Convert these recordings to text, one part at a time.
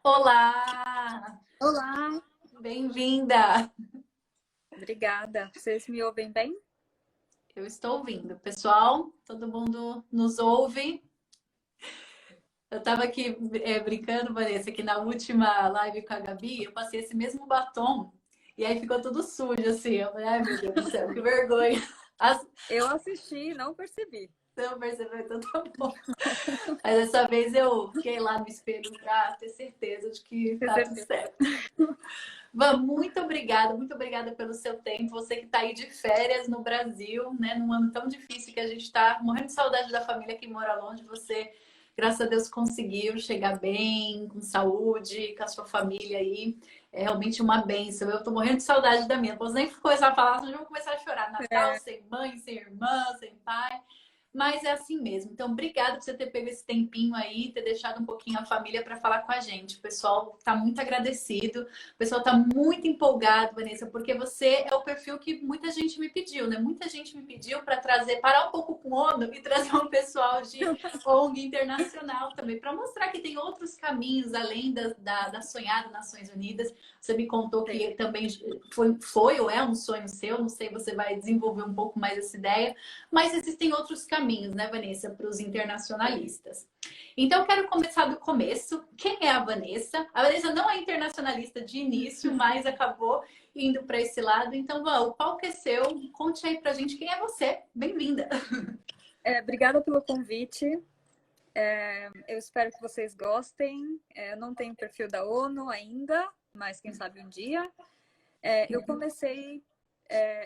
Olá, Olá, bem-vinda. obrigada. Vocês me ouvem bem? Eu estou ouvindo, pessoal. Todo mundo nos ouve. Eu estava aqui brincando, Vanessa, que na última live com a Gabi, eu passei esse mesmo batom e aí ficou tudo sujo, assim. Eu falei, ai meu Deus do céu, que vergonha. As... Eu assisti e não percebi. Não percebeu, então tá bom. Mas dessa vez eu fiquei lá no espelho para ter certeza de que Com tá tudo certeza. certo. Van, muito obrigada pelo seu tempo. Você que está aí de férias no Brasil, né? Num ano tão difícil que a gente está morrendo de saudade da família que mora longe. Você, graças a Deus, conseguiu chegar bem, com saúde, com a sua família aí. É realmente uma bênção. Eu tô morrendo de saudade da minha. Não posso nem começar a falar, senão eu vou começar a chorar. Natal É, sem mãe, sem irmã, sem pai. Mas é assim mesmo. Então, obrigada por você ter pego esse tempinho aí, ter deixado um pouquinho a família para falar com a gente. O pessoal está muito agradecido, o pessoal está muito empolgado, Vanessa, porque você é o perfil que muita gente me pediu, né? Muita gente me pediu para trazer, parar um pouco com o ONU e trazer um pessoal de ONG internacional também, para mostrar que tem outros caminhos além da sonhada Nações Unidas. Você me contou sim. que também foi ou é um sonho seu, não sei, você vai desenvolver um pouco mais essa ideia. Mas existem outros caminhos, né, Vanessa, para os internacionalistas. Então, eu quero começar do começo. Quem é a Vanessa? A Vanessa não é internacionalista de início, mas acabou indo para esse lado. Então, Van, o palco é seu. Conte aí para a gente quem é você. Bem-vinda. Obrigada pelo convite. Eu espero que vocês gostem. Eu não tenho perfil da ONU ainda, mas quem sabe um dia. Eu comecei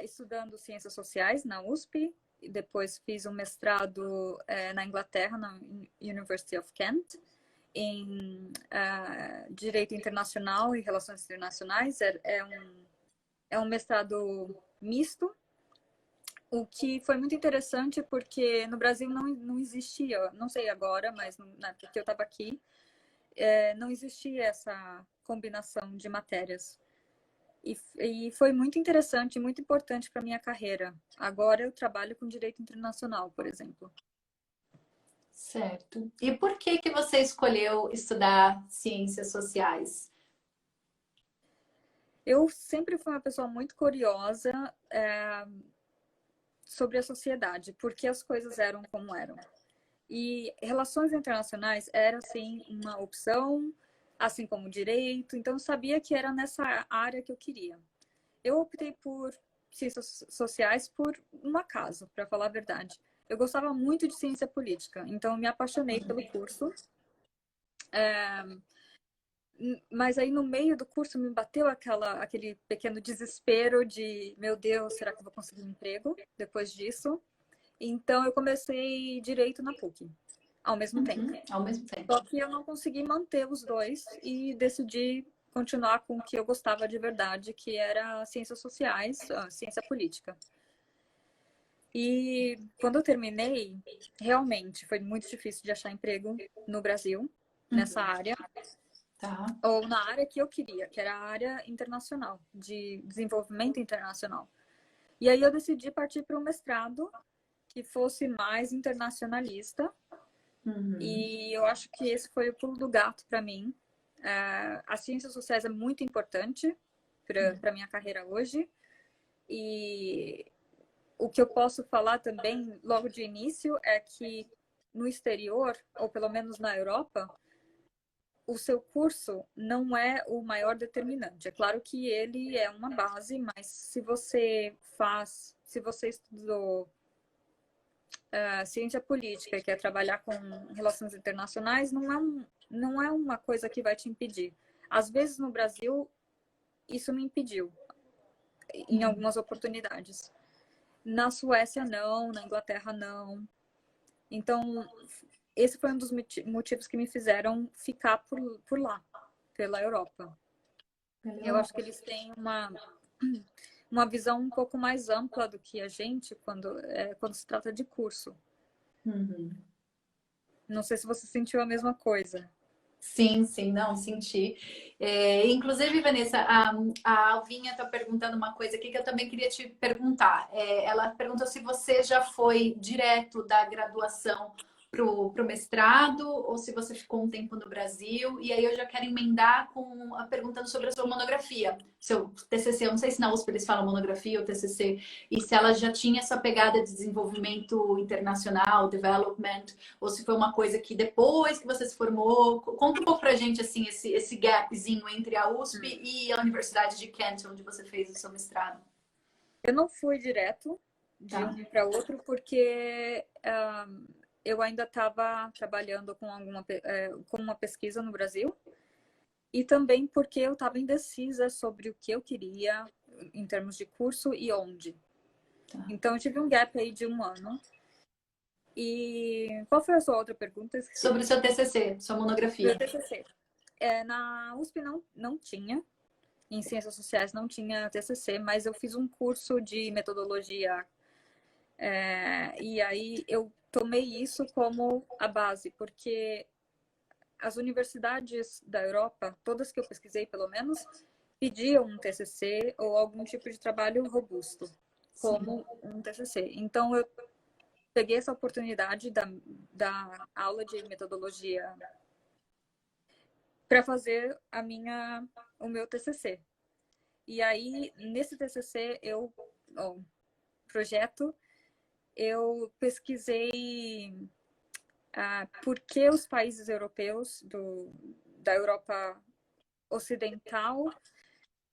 estudando Ciências Sociais na USP, e depois fiz um mestrado na Inglaterra, na University of Kent, em Direito Internacional e Relações Internacionais. É um mestrado misto, o que foi muito interessante porque no Brasil não existia, não sei agora, mas na época que eu estava aqui, não existia essa combinação de matérias. E foi muito interessante, muito importante para a minha carreira. Agora eu trabalho com direito internacional, por exemplo. Certo. E por que que você escolheu estudar ciências sociais? Eu sempre fui uma pessoa muito curiosa sobre a sociedade, porque as coisas eram como eram. E relações internacionais era, assim, uma opção, assim como direito. Então, eu sabia que era nessa área que eu queria. Eu optei por ciências sociais por um acaso, para falar a verdade. Eu gostava muito de ciência política, então eu me apaixonei pelo curso. Mas aí no meio do curso me bateu aquele pequeno desespero de, meu Deus, será que eu vou conseguir um emprego depois disso? Então eu comecei direito na PUC ao mesmo tempo. Ao mesmo tempo. Só que eu não consegui manter os dois e decidi continuar com o que eu gostava de verdade, que era ciências sociais, ciência política. E quando eu terminei, realmente foi muito difícil de achar emprego no Brasil, nessa área, Tá. ou na área que eu queria, que era a área internacional, de desenvolvimento internacional. E aí eu decidi partir para um mestrado que fosse mais internacionalista. E eu acho que esse foi o pulo do gato para mim. As ciências sociais é muito importante para a minha carreira hoje. E o que eu posso falar também, logo de início, é que no exterior, ou pelo menos na Europa, o seu curso não é o maior determinante. É claro que ele é uma base, mas se você estudou ciência política e quer trabalhar com relações internacionais, não é uma coisa que vai te impedir. Às vezes no Brasil, isso me impediu em algumas oportunidades. Na Suécia, não, na Inglaterra, não. Então, esse foi um dos motivos que me fizeram ficar por lá, pela Europa. Eu acho que eles têm uma visão um pouco mais ampla do que a gente quando se trata de curso. Uhum. Não sei se você sentiu a mesma coisa. Sim, sim, não, senti. Inclusive, Vanessa, a Alvinha está perguntando uma coisa aqui que eu também queria te perguntar. Ela perguntou se você já foi direto da graduação pro mestrado ou se você ficou um tempo no Brasil. E aí eu já quero emendar com perguntando sobre a sua monografia, seu TCC. Eu não sei se na USP eles falam monografia ou TCC, e se ela já tinha essa pegada de desenvolvimento internacional, development, ou se foi uma coisa que depois que você se formou. Conta um pouco pra gente assim esse gapzinho entre a USP e a Universidade de Kent, onde você fez o seu mestrado. Eu não fui direto de Tá. um para outro porque eu ainda estava trabalhando com uma pesquisa no Brasil e também porque eu estava indecisa sobre o que eu queria em termos de curso e onde. Tá. Então eu tive um gap aí de 1 ano. E qual foi a sua outra pergunta? Esqueci. Sobre o seu TCC, sua monografia. Meu TCC. Na USP não tinha, em Ciências Sociais não tinha TCC, mas eu fiz um curso de metodologia e aí eu tomei isso como a base, porque as universidades da Europa, todas que eu pesquisei pelo menos, pediam um TCC ou algum tipo de trabalho robusto, como um TCC. Então eu peguei essa oportunidade da aula de metodologia para fazer o meu TCC. E aí, nesse TCC, projeto, eu pesquisei por que os países europeus da Europa Ocidental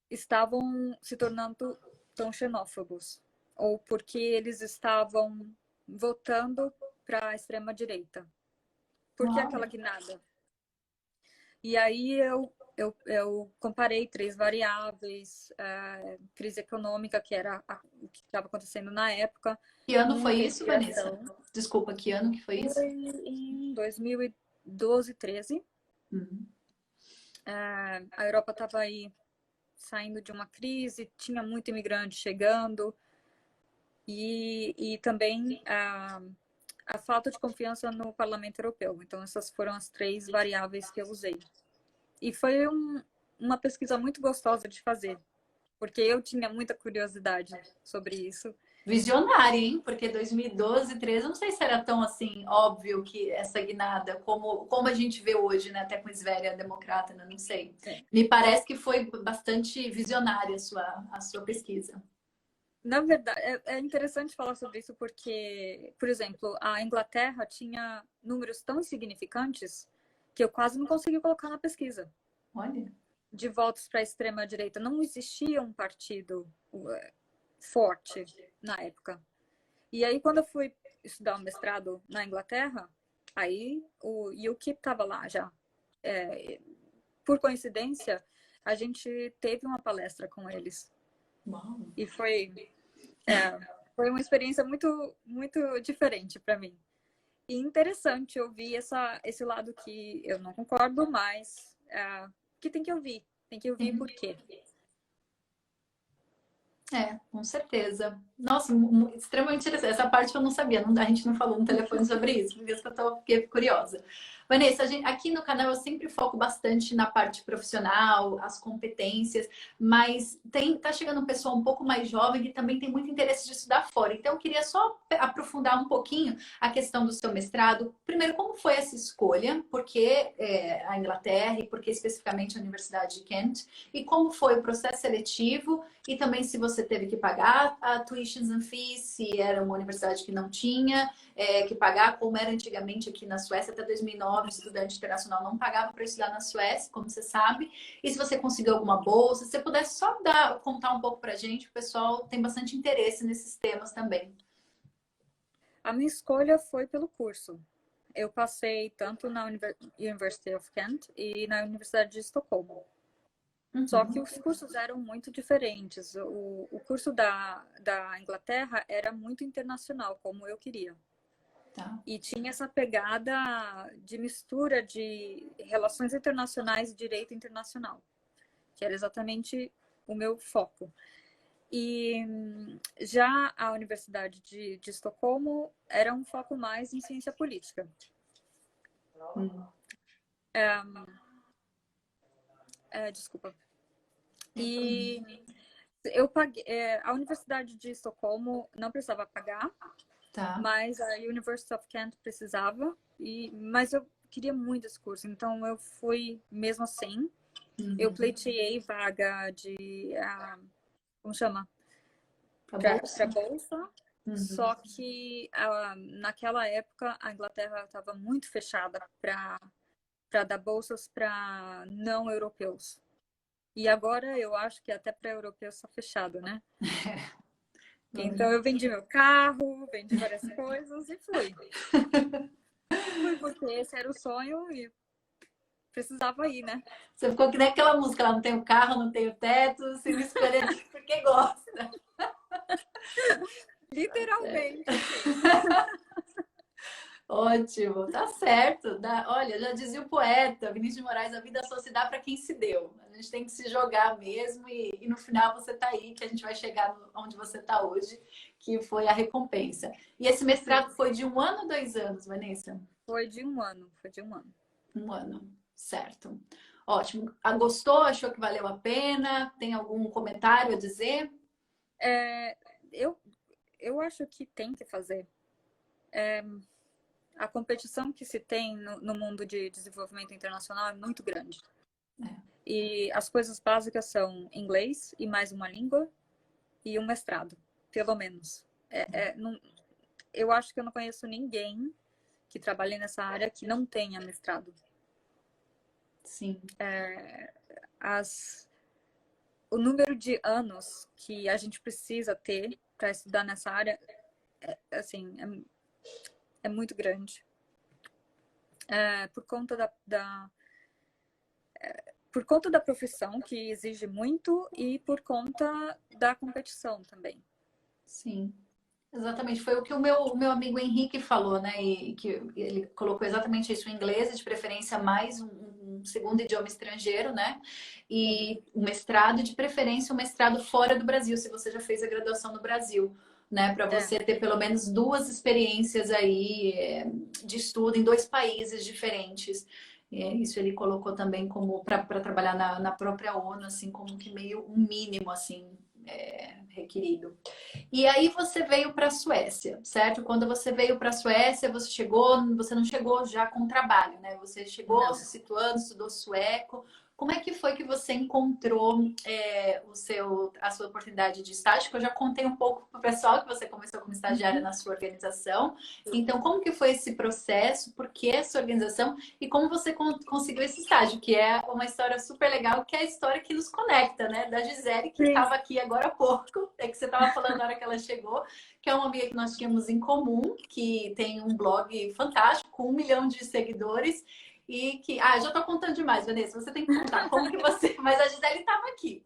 estavam se tornando tão xenófobos, ou porque eles estavam votando para a extrema-direita. Por que aquela guinada? E aí eu comparei 3 variáveis, crise econômica, que era o que estava acontecendo na época. Que ano foi isso, imigração. Vanessa? Desculpa, que ano que foi isso? Foi em 2012, 13. Uhum. A Europa estava aí saindo de uma crise, tinha muito imigrante chegando e também a falta de confiança no Parlamento Europeu. Então, essas foram as 3 variáveis que eu usei. E foi uma pesquisa muito gostosa de fazer, porque eu tinha muita curiosidade sobre isso. Visionária, hein? Porque 2012, 13, eu não sei se era tão assim óbvio que essa guinada, como a gente vê hoje, né? Até com Esvéria democrata, né? Não sei. Me parece que foi bastante visionária a sua pesquisa. Na verdade, é interessante falar sobre isso porque, por exemplo, a Inglaterra tinha números tão insignificantes que eu quase não consegui colocar na pesquisa. Olha. De votos para a extrema-direita. Não existia um partido forte na época. E aí, quando eu fui estudar o mestrado na Inglaterra, aí o UKIP estava lá já. Por coincidência, a gente teve uma palestra com eles. Uau. E foi uma experiência muito, muito diferente para mim. E interessante ouvir esse lado que eu não concordo, mas que tem que ouvir. Tem que ouvir por quê. Com certeza. Nossa, extremamente interessante. Essa parte eu não sabia, a gente não falou no telefone sobre isso, por isso que eu fiquei curiosa. Vanessa, aqui no canal eu sempre foco bastante na parte profissional, as competências, mas tá chegando um pessoal um pouco mais jovem que também tem muito interesse de estudar fora. Então, eu queria só aprofundar um pouquinho a questão do seu mestrado. Primeiro, como foi essa escolha? Por que a Inglaterra e por que especificamente a Universidade de Kent? E como foi o processo seletivo? E também se você teve que pagar a tuitions and fees, se era uma universidade que não tinha que pagar, como era antigamente aqui na Suécia, até 2009, o estudante internacional não pagava para estudar na Suécia, como você sabe. E se você conseguiu alguma bolsa, se você pudesse só contar um pouco para a gente, o pessoal tem bastante interesse nesses temas também. A minha escolha foi pelo curso. Eu passei tanto na University of Kent e na Universidade de Estocolmo. Só que os cursos eram muito diferentes. O curso da Inglaterra era muito internacional, como eu queria. Tá. E tinha essa pegada de mistura de relações internacionais e direito internacional, que era exatamente o meu foco. E já a Universidade de Estocolmo era um foco mais em ciência política. Desculpa. E eu paguei. A Universidade de Estocolmo não precisava pagar. Tá. mas a University of Kent precisava, mas eu queria muito esse curso, então eu fui mesmo assim. Eu pleiteei vaga de, como chama? Para bolsa. Só que naquela época a Inglaterra estava muito fechada para dar bolsas para não europeus. E agora eu acho que até para europeus está fechado, né? Então eu vendi meu carro, vendi várias coisas e fui. Fui porque esse era o sonho e precisava ir, né? Você ficou que nem aquela música, ela não tem o carro, não tem o teto, se me escolher porque gosta. Literalmente. Ótimo, tá certo. Olha, já dizia o poeta Vinícius de Moraes, a vida só se dá para quem se deu. A gente tem que se jogar mesmo e no final você tá aí, que a gente vai chegar onde você tá hoje, que foi a recompensa. E esse mestrado foi de 1 ano ou 2 anos, Vanessa? Foi de 1 ano, foi de 1 ano. 1 ano, certo. Ótimo. Gostou? Achou que valeu a pena? Tem algum comentário a dizer? Eu acho que tem que fazer. A competição que se tem no mundo de desenvolvimento internacional é muito grande. E as coisas básicas são inglês e mais uma língua e um mestrado, pelo menos. Eu acho que eu não conheço ninguém que trabalhe nessa área que não tenha mestrado. Sim. O número de anos que a gente precisa ter para estudar nessa área assim, é muito grande. Por conta por conta da profissão, que exige muito, e por conta da competição também. Sim. Exatamente, foi o que o meu amigo Henrique falou, né? E que ele colocou exatamente isso em inglês, de preferência mais um segundo idioma estrangeiro, né? E um mestrado, de preferência um mestrado fora do Brasil, se você já fez a graduação no Brasil, né? Para você ter pelo menos 2 experiências aí de estudo em 2 países diferentes. Isso ele colocou também como para trabalhar na própria ONU, assim, como que meio um mínimo, assim, requerido. E aí você veio para a Suécia, certo? Quando você veio para a Suécia, você não chegou já com trabalho, né? Você chegou Não. se situando, estudou sueco. Como é que foi que você encontrou a sua oportunidade de estágio? Que eu já contei um pouco para o pessoal que você começou como estagiária na sua organização. Então, como que foi esse processo? Por que essa organização? E como você conseguiu esse estágio? Que é uma história super legal, que é a história que nos conecta, né? Da Gisele, que estava aqui agora há pouco. É que você estava falando na hora que ela chegou, que é uma amiga que nós tínhamos em comum, que tem um blog fantástico, com 1 milhão de seguidores. E que. Já estou contando demais, Vanessa. Você tem que contar como que você. Mas a Gisele estava aqui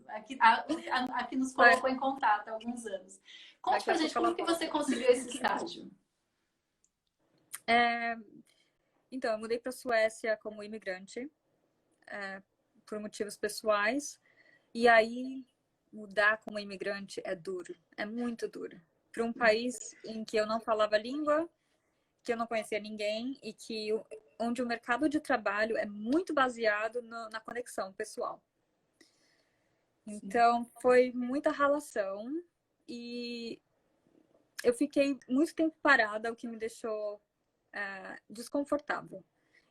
nos colocou em contato há alguns anos. Conte pra gente como que você conseguiu esse estágio. Então, eu mudei para a Suécia como imigrante, por motivos pessoais. E aí, mudar como imigrante é duro, é muito duro. Para um país em que eu não falava a língua, que eu não conhecia ninguém e onde o mercado de trabalho é muito baseado na conexão pessoal. Então, foi muita relação e eu fiquei muito tempo parada, o que me deixou desconfortável.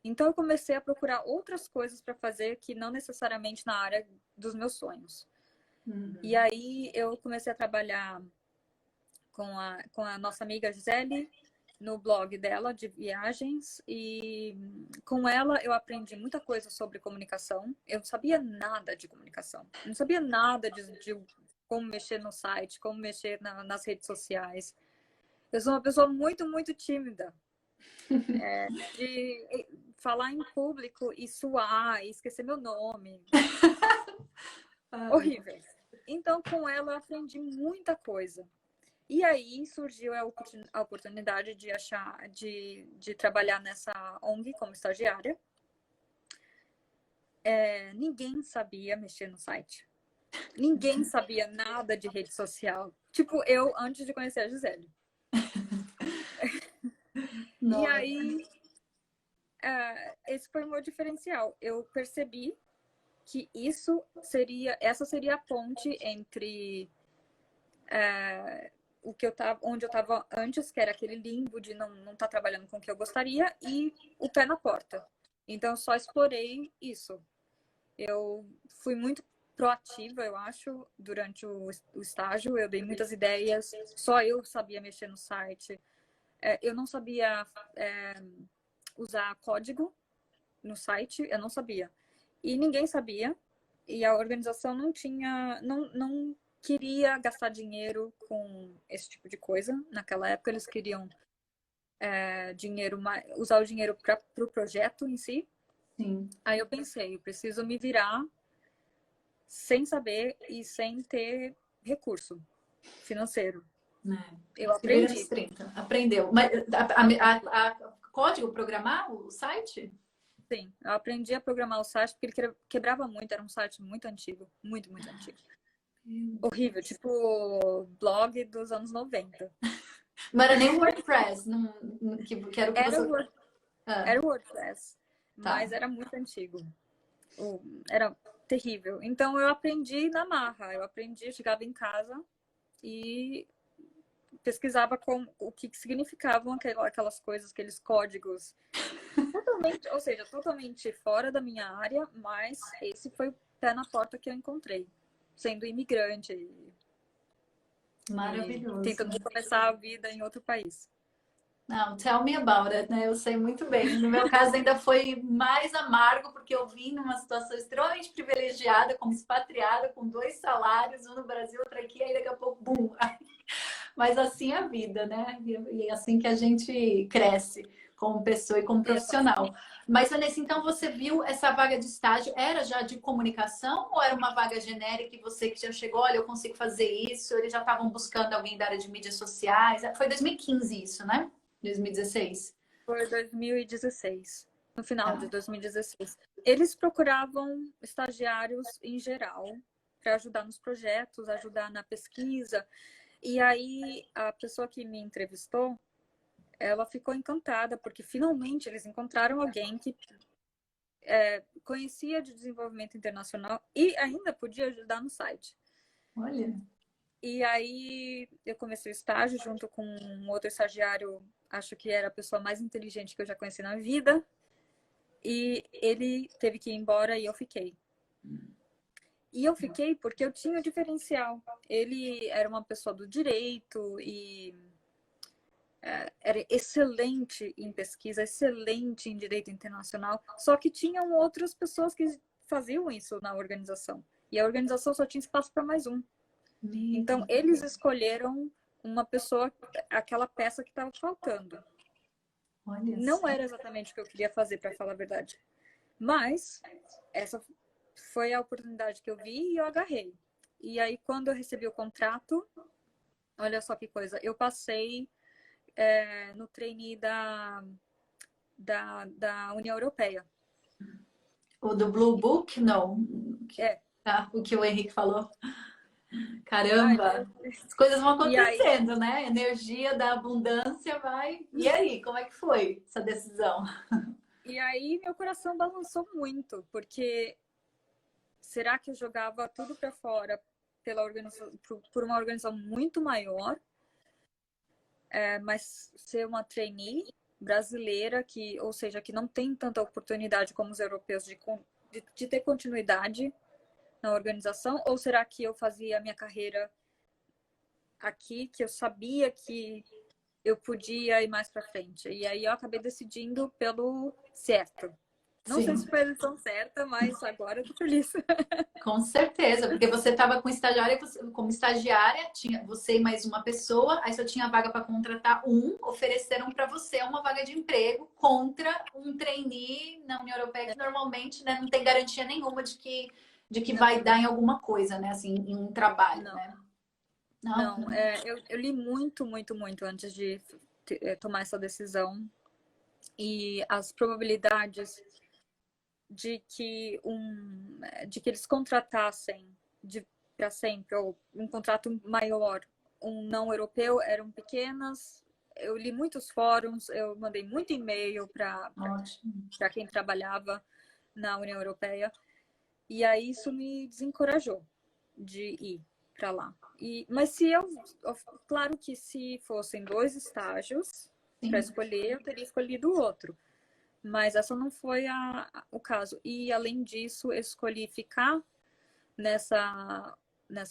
Então, eu comecei a procurar outras coisas para fazer que não necessariamente na área dos meus sonhos. E aí, eu comecei a trabalhar com a nossa amiga Gisele, no blog dela de viagens, e com ela eu aprendi muita coisa sobre comunicação. Eu não sabia nada de comunicação, não sabia nada de como mexer no site, como mexer nas redes sociais. Eu sou uma pessoa muito, muito tímida. De falar em público e suar, e esquecer meu nome. Horrível. Então, com ela eu aprendi muita coisa. E aí surgiu a oportunidade de trabalhar nessa ONG como estagiária. Ninguém sabia mexer no site. Ninguém sabia nada de rede social. Tipo, eu antes de conhecer a Gisele. E aí, esse foi o meu diferencial. Eu percebi que essa seria a ponte entre o que eu tava, onde eu estava antes, que era aquele limbo de não estar trabalhando com o que eu gostaria, e o pé na porta. Então, eu só explorei isso. Eu fui muito proativa, eu acho, durante o estágio. Eu dei muitas ideias, só eu sabia mexer no site. Eu não sabia usar código no site, eu não sabia. E ninguém sabia. E a organização não queria gastar dinheiro com esse tipo de coisa. Naquela época, eles queriam usar o dinheiro para o projeto em si. Sim. Aí eu pensei, eu preciso me virar sem saber e sem ter recurso financeiro. Eu aprendi. 30. Aprendeu. Mas código programar o site? Sim, eu aprendi a programar o site porque ele quebrava muito, era um site muito antigo, muito, muito antigo. Horrível, tipo blog dos anos 90. Não era nem WordPress, que era o que você... Era o WordPress, Tá. mas era muito antigo. Era terrível. Então eu aprendi na marra, eu chegava em casa e pesquisava o que significavam aquelas coisas, aqueles códigos. Totalmente, ou seja, totalmente fora da minha área, mas esse foi o pé na porta que eu encontrei, sendo imigrante Maravilhoso. e tentando começar a vida em outro país. Não, tell me about it, né? Eu sei muito bem. No meu caso ainda foi mais amargo, porque eu vim numa situação extremamente privilegiada, como expatriada, com 2 salários, um no Brasil, outro aqui, aí daqui a pouco, bum! Mas assim é a vida, né? E é assim que a gente cresce como pessoa e como profissional. Mas, Vanessa, então você viu essa vaga de estágio, era já de comunicação ou era uma vaga genérica e você que já chegou, olha, eu consigo fazer isso? Eles já estavam buscando alguém da área de mídias sociais? Foi 2015 isso, né? 2016? Foi 2016, no final de 2016. Eles procuravam estagiários em geral para ajudar nos projetos, ajudar na pesquisa. E aí a pessoa que me entrevistou, ela ficou encantada porque finalmente eles encontraram alguém que conhecia de desenvolvimento internacional e ainda podia ajudar no site. Olha. E aí eu comecei o estágio junto com um outro estagiário, acho que era a pessoa mais inteligente que eu já conheci na vida. E ele teve que ir embora e eu fiquei. E eu fiquei porque eu tinha diferencial. Ele era uma pessoa do direito e era excelente em pesquisa, excelente em direito internacional. Só que tinham outras pessoas que faziam isso na organização. E a organização só tinha espaço para mais um. Então, eles escolheram uma pessoa, aquela peça que estava faltando. Olha Não só. era exatamente o que eu queria fazer, para falar a verdade. Mas, essa foi a oportunidade que eu vi e eu agarrei. E aí, quando eu recebi o contrato, olha só que coisa, eu passei no trainee da União Europeia. O do Blue Book, não. É. Tá, o que o Henrique falou. Caramba, as coisas vão E aí, acontecendo, né? A energia da abundância vai. E aí, como é que foi essa decisão? e aí meu coração balançou muito, porque será que eu jogava tudo para fora por uma organização muito maior, mas ser uma trainee brasileira, ou seja, que não tem tanta oportunidade como os europeus de ter continuidade na organização? Ou será que eu fazia a minha carreira aqui, que eu sabia que eu podia ir mais para frente? E aí eu acabei decidindo pelo certo. Não sei se Sim, foi a decisão certa, mas agora eu tô feliz. com certeza, porque você estava com estagiária, como estagiária, tinha você e mais uma pessoa, aí só tinha vaga para contratar ofereceram para você uma vaga de emprego contra um trainee na União Europeia que normalmente, né, não tem garantia nenhuma de que vai dar em alguma coisa, né, assim, em um trabalho, Não. né? Não, eu li muito, muito, muito antes de tomar essa decisão. E as probabilidades de que eles contratassem para sempre, ou um contrato maior, um não europeu, eram pequenas. Eu li muitos fóruns, eu mandei muito e-mail para quem trabalhava na União Europeia. E aí isso me desencorajou de ir. para lá. Mas se eu, claro que se fossem 2 estágios para escolher, eu teria escolhido o outro. Mas essa não foi o caso. E, além disso, eu escolhi ficar nessa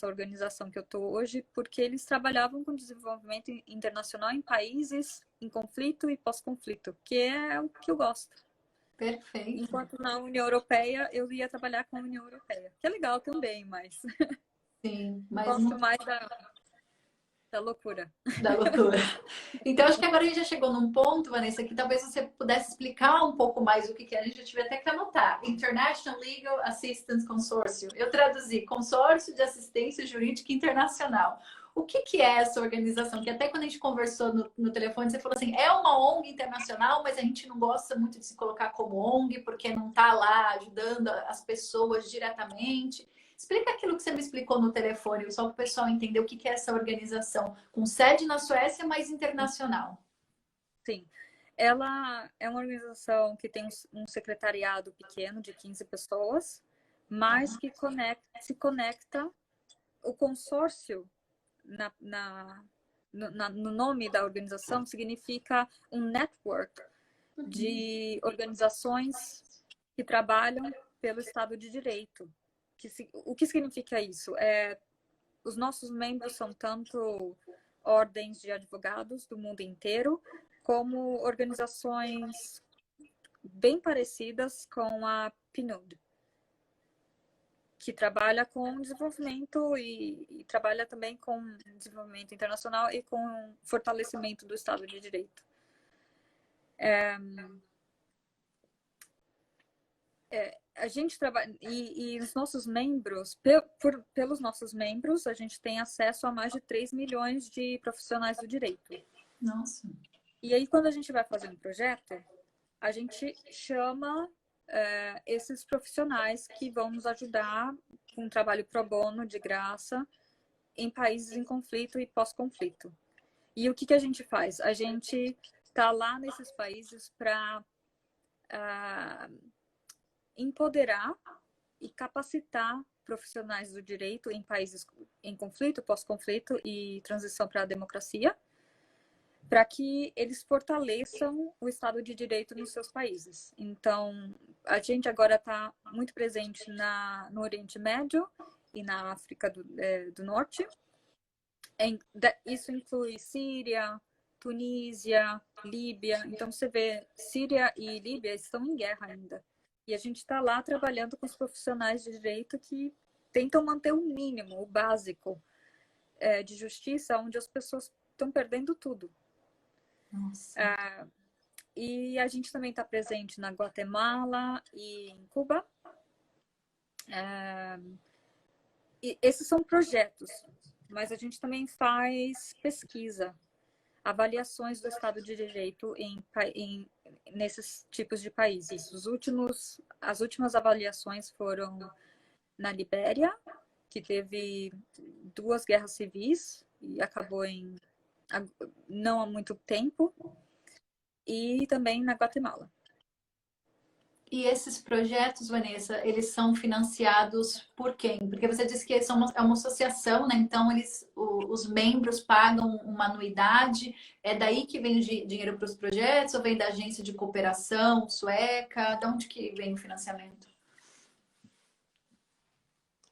organização que eu estou hoje, porque eles trabalhavam com desenvolvimento internacional em países em conflito e pós-conflito, que é o que eu gosto. Perfeito. Enquanto na União Europeia, eu ia trabalhar com a União Europeia, que é legal também, mas Sim, mas gosto não... mais da loucura. Da loucura. Então, acho que agora a gente já chegou num ponto, Vanessa, que talvez você pudesse explicar um pouco mais o que é. A gente já tive até que anotar. International Legal Assistance Consortium. Eu traduzi Consórcio de Assistência Jurídica Internacional. O que é essa organização? Que até quando a gente conversou no telefone, você falou assim, é uma ONG internacional, mas a gente não gosta muito de se colocar como ONG, porque não está lá ajudando as pessoas diretamente. Explica aquilo que você me explicou no telefone, só para o pessoal entender o que é essa organização, com sede na Suécia, mas internacional. Sim. Ela é uma organização que tem um secretariado pequeno de 15 pessoas, mas que se conecta o consórcio no nome da organização significa um network de organizações que trabalham pelo Estado de Direito. O que significa isso? Os nossos membros são tanto ordens de advogados do mundo inteiro, como organizações bem parecidas com a PNUD, que trabalha com desenvolvimento e trabalha também com desenvolvimento internacional e com fortalecimento do Estado de Direito. A gente trabalha e os nossos membros, pelos nossos membros, a gente tem acesso a mais de 3 milhões de profissionais do direito. Nossa. E aí, quando a gente vai fazer um projeto, a gente chama esses profissionais que vão nos ajudar com um trabalho pro bono, de graça, em países em conflito e pós-conflito. E o que a gente faz? A gente está lá nesses países para empoderar e capacitar profissionais do direito em países em conflito, pós-conflito e transição para a democracia, para que eles fortaleçam o Estado de Direito nos seus países. Então, a gente agora está muito presente no Oriente Médio e na África do Norte. Isso inclui Síria, Tunísia, Líbia. Então, você vê, Síria e Líbia estão em guerra ainda. E a gente está lá trabalhando com os profissionais de direito que tentam manter o mínimo, o básico de justiça, onde as pessoas estão perdendo tudo. Nossa. E a gente também está presente na Guatemala e em Cuba. E esses são projetos, mas a gente também faz pesquisa, avaliações do Estado de Direito nesses tipos de países. As últimas avaliações foram na Libéria, que teve 2 guerras civis e acabou não há muito tempo, e também na Guatemala. E esses projetos, Vanessa, eles são financiados por quem? Porque você disse que é uma associação, né? Então, os membros pagam uma anuidade. É daí que vem o dinheiro para os projetos? Ou vem da agência de cooperação sueca? De onde que vem o financiamento?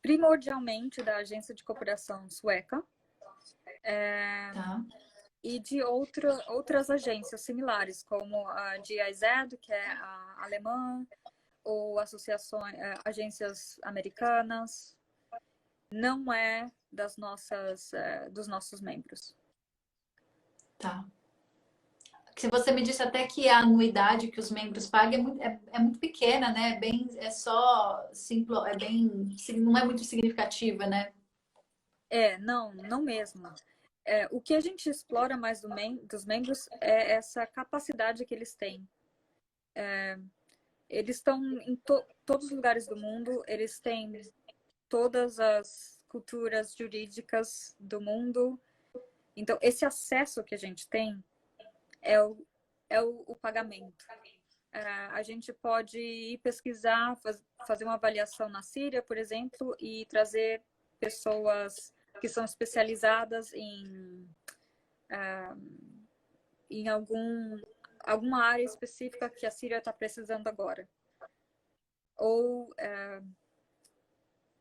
Primordialmente da agência de cooperação sueca. Tá. E de outras agências similares, como a GIZ, que é a alemã, ou agências americanas. Não é dos nossos membros. Tá. Se você me disse até que a anuidade que os membros pagam é muito pequena, né? É só simples, não é muito significativa, né? Não mesmo. O que a gente explora mais dos membros é essa capacidade que eles têm. Eles estão em todos os lugares do mundo, eles têm todas as culturas jurídicas do mundo. Então, esse acesso que a gente tem é o pagamento. A gente pode ir pesquisar, fazer uma avaliação na Síria, por exemplo, e trazer pessoas que são especializadas em alguma área específica que a Síria está precisando agora. Ou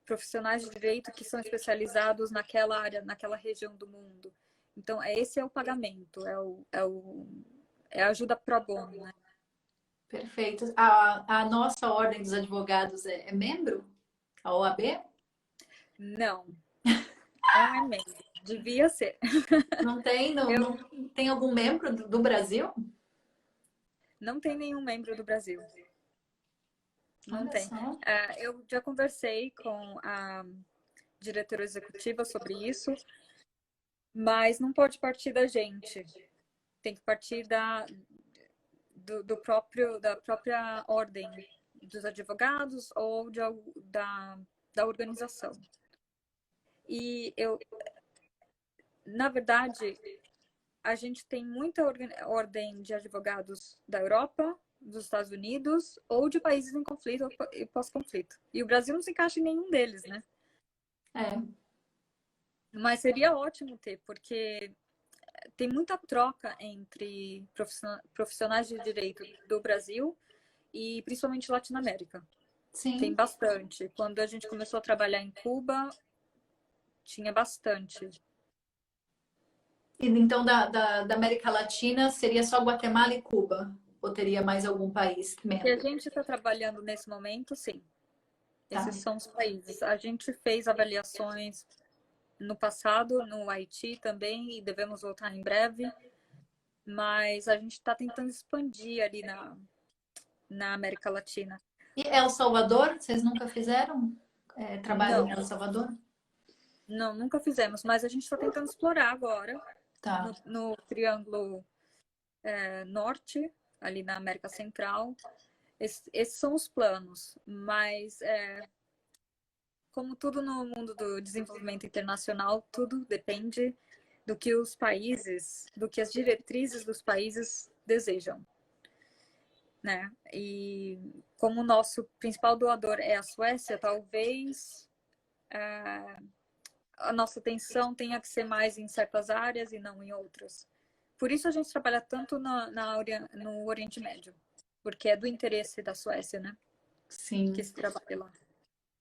profissionais de direito que são especializados naquela área, naquela região do mundo. Então, esse é o pagamento, é a ajuda pro bono, né? Perfeito. A nossa Ordem dos Advogados é membro? A OAB? Não, não é membro. Devia ser. Não tem? Não tem algum membro do Brasil? Não tem nenhum membro do Brasil. Não Olha tem. só. Eu já conversei com a diretora executiva sobre isso, mas não pode partir da gente. Tem que partir da própria ordem dos advogados ou da organização. E na verdade, a gente tem muita ordem de advogados da Europa, dos Estados Unidos ou de países em conflito e pós-conflito. E o Brasil não se encaixa em nenhum deles, né? Mas seria ótimo ter, porque tem muita troca entre profissionais de direito do Brasil e principalmente Latinoamérica. Sim. Tem bastante. Quando a gente começou a trabalhar em Cuba, tinha bastante. E então, da América Latina, seria só Guatemala e Cuba? Ou teria mais algum país membro? Que a gente está trabalhando nesse momento, sim. Esses são os países. A gente fez avaliações no passado, no Haiti também, e devemos voltar em breve. Mas a gente está tentando expandir ali na América Latina. E El Salvador? Vocês nunca fizeram trabalho em El Salvador? Não, nunca fizemos, mas a gente está tentando explorar agora. Tá. No Triângulo Norte, ali na América Central. Esses são os planos, mas como tudo no mundo do desenvolvimento internacional, tudo depende do que os países, do que as diretrizes dos países desejam, né? E como o nosso principal doador é a Suécia, talvez a nossa atenção tenha que ser mais em certas áreas e não em outras. Por isso a gente trabalha tanto no Oriente Médio, porque é do interesse da Suécia, né? Sim. Que se trabalhe lá.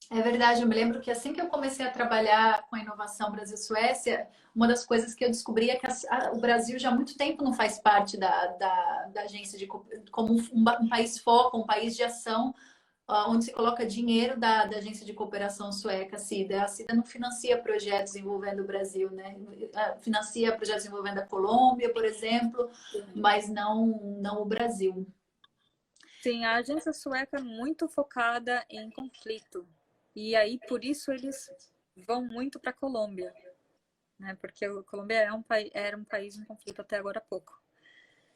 É verdade, eu me lembro que assim que eu comecei a trabalhar com a inovação Brasil-Suécia, uma das coisas que eu descobri é que o Brasil já há muito tempo não faz parte da agência como um país foco, um país de ação, onde se coloca dinheiro da Agência de Cooperação Sueca, a CIDA. A CIDA não financia projetos envolvendo o Brasil, né? Financia projetos envolvendo a Colômbia, por exemplo, mas não o Brasil. Sim, a agência sueca é muito focada em conflito. E aí, por isso, eles vão muito para a Colômbia, né? Porque a Colômbia era um país em conflito até agora há pouco.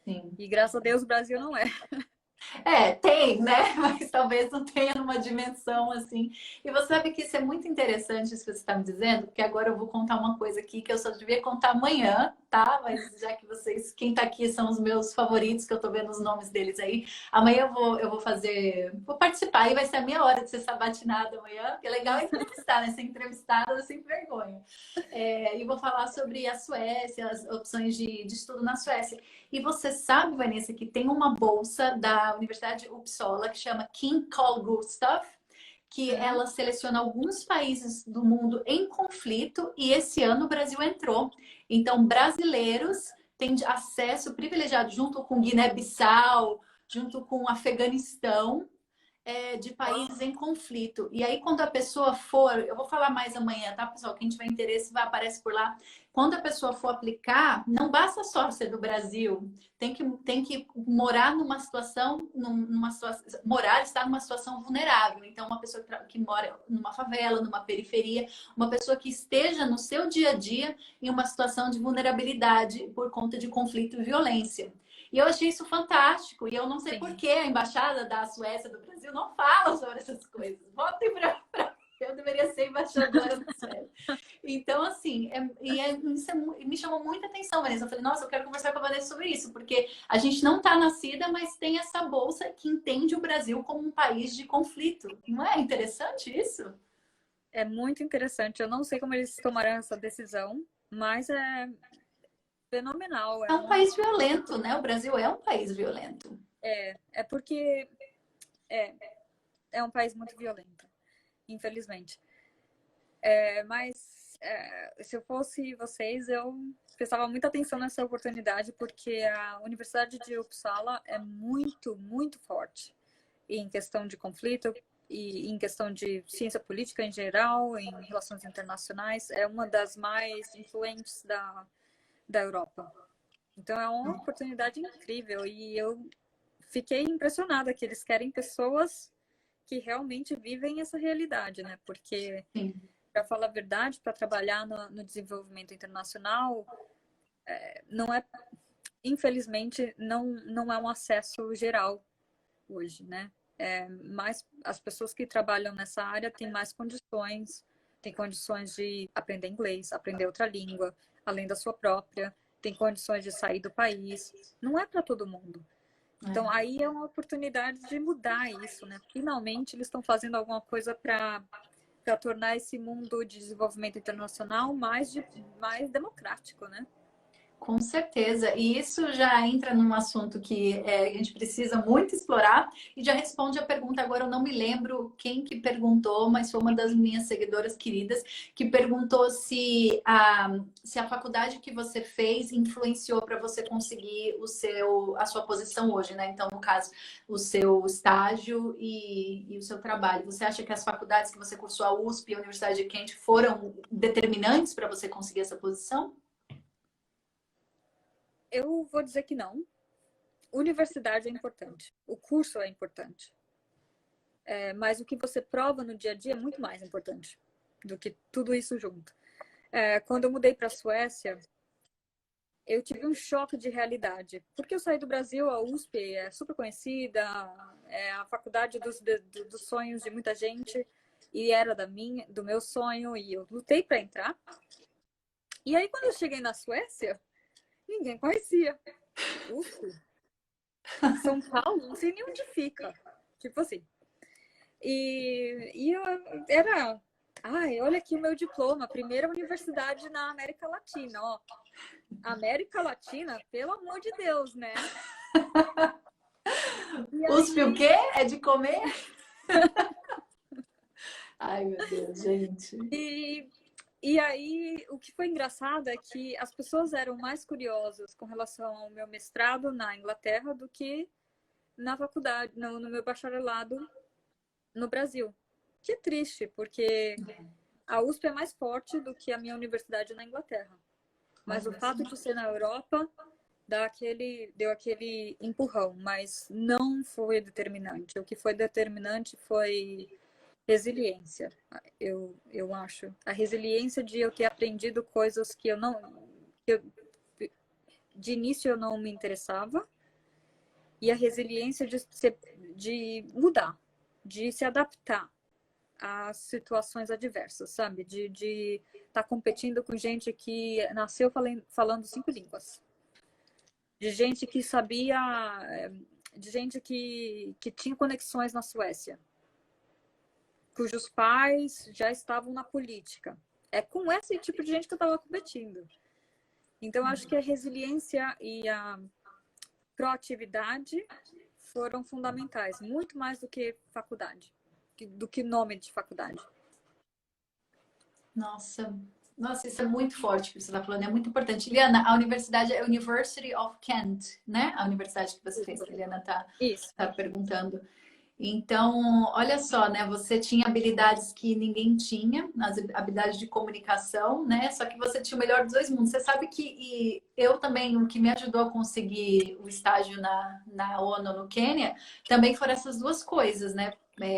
Sim. E graças a Deus o Brasil não é. Tem, né? Mas talvez não tenha numa dimensão assim. E você sabe que isso é muito interessante, isso que você está me dizendo, porque agora eu vou contar uma coisa aqui que eu só devia contar amanhã, tá? Mas já que vocês, quem tá aqui são os meus favoritos, que eu tô vendo os nomes deles aí. Amanhã eu vou participar e vai ser a minha hora de ser sabatinada amanhã, porque é legal entrevistar, né? Ser entrevistada eu sem vergonha. E vou falar sobre a Suécia, as opções de estudo na Suécia. E você sabe, Vanessa, que tem uma bolsa da Universidade Uppsala que chama King Carl Gustaf, que ela seleciona alguns países do mundo em conflito e esse ano o Brasil entrou. Então, brasileiros têm acesso privilegiado junto com Guiné-Bissau, junto com Afeganistão, de países em conflito. E aí, quando a pessoa for, eu vou falar mais amanhã, tá, pessoal? Quem tiver interesse, aparece por lá. Quando a pessoa for aplicar, não basta só ser do Brasil, tem que morar estar numa situação vulnerável. Então, uma pessoa que mora numa favela, numa periferia, uma pessoa que esteja no seu dia a dia em uma situação de vulnerabilidade por conta de conflito e violência. E eu achei isso fantástico. E eu não sei por que a embaixada da Suécia do Brasil não fala sobre essas coisas. Votem para eu deveria ser embaixadora da Suécia. Então, assim, isso me chamou muita atenção, Vanessa. Eu falei, nossa, eu quero conversar com a Vanessa sobre isso, porque a gente não está nascida, mas tem essa bolsa que entende o Brasil como um país de conflito. Não é interessante isso? É muito interessante. Eu não sei como eles tomaram essa decisão, mas é fenomenal. É um país violento, né? O Brasil é um país violento. É porque é, é um país muito violento, infelizmente. Mas se eu fosse vocês, eu prestava muita atenção nessa oportunidade, porque a Universidade de Uppsala é muito, muito forte em questão de conflito e em questão de ciência política em geral, em relações internacionais. É uma das mais influentes da Europa. Então é uma oportunidade incrível e eu fiquei impressionada que eles querem pessoas que realmente vivem essa realidade, né? Porque, para falar a verdade, para trabalhar no desenvolvimento internacional, não é, infelizmente, não é um acesso geral hoje, né? Mas as pessoas que trabalham nessa área têm condições de aprender inglês, aprender outra língua, além da sua própria, têm condições de sair do país. Não é para todo mundo. Então, aí é uma oportunidade de mudar isso, né? Finalmente, eles estão fazendo alguma coisa para tornar esse mundo de desenvolvimento internacional mais democrático, né? Com certeza. E isso já entra num assunto que a gente precisa muito explorar e já responde a pergunta. Agora eu não me lembro quem que perguntou, mas foi uma das minhas seguidoras queridas que perguntou se a faculdade que você fez influenciou para você conseguir a sua posição hoje, né? Então, no caso, o seu estágio e o seu trabalho. Você acha que as faculdades que você cursou, a USP e a Universidade de Kent, foram determinantes para você conseguir essa posição? Eu vou dizer que não. Universidade é importante, o curso é importante, mas o que você prova no dia a dia é muito mais importante do que tudo isso junto. Quando eu mudei para a Suécia, eu tive um choque de realidade, porque eu saí do Brasil, a USP é super conhecida, é a faculdade dos sonhos de muita gente, e era do meu sonho, e eu lutei para entrar. E aí, quando eu cheguei na Suécia, ninguém conhecia. USP? São Paulo? Não sei nem onde fica. Tipo assim. E eu era... Ai, olha aqui o meu diploma. Primeira universidade na América Latina, ó. América Latina, pelo amor de Deus, né? USP o quê? É de comer? Ai, meu Deus, gente. E aí, o que foi engraçado é que as pessoas eram mais curiosas com relação ao meu mestrado na Inglaterra do que na faculdade, no meu bacharelado no Brasil. Que triste, porque a USP é mais forte do que a minha universidade na Inglaterra. Mas o fato de ser na Europa deu aquele empurrão, mas não foi determinante. O que foi determinante foi resiliência, eu acho. A resiliência de eu ter aprendido coisas que de início eu não me interessava, e a resiliência de mudar, de se adaptar às situações adversas, sabe? De estar competindo com gente que nasceu falando 5 línguas. De gente que sabia, de gente que tinha conexões na Suécia, cujos pais já estavam na política. É com esse tipo de gente que eu estava competindo. Então, acho que a resiliência e a proatividade foram fundamentais, muito mais do que faculdade, do que nome de faculdade. Nossa, isso é muito forte o que você está falando, é muito importante. Liana, a universidade é University of Kent, né? A universidade que você fez, que a Liana tá perguntando. Então, olha só, né? Você tinha habilidades que ninguém tinha, as habilidades de comunicação, né? Só que você tinha o melhor dos dois mundos. Você sabe que eu também, o que me ajudou a conseguir o estágio na ONU no Quênia, também foram essas duas coisas, né?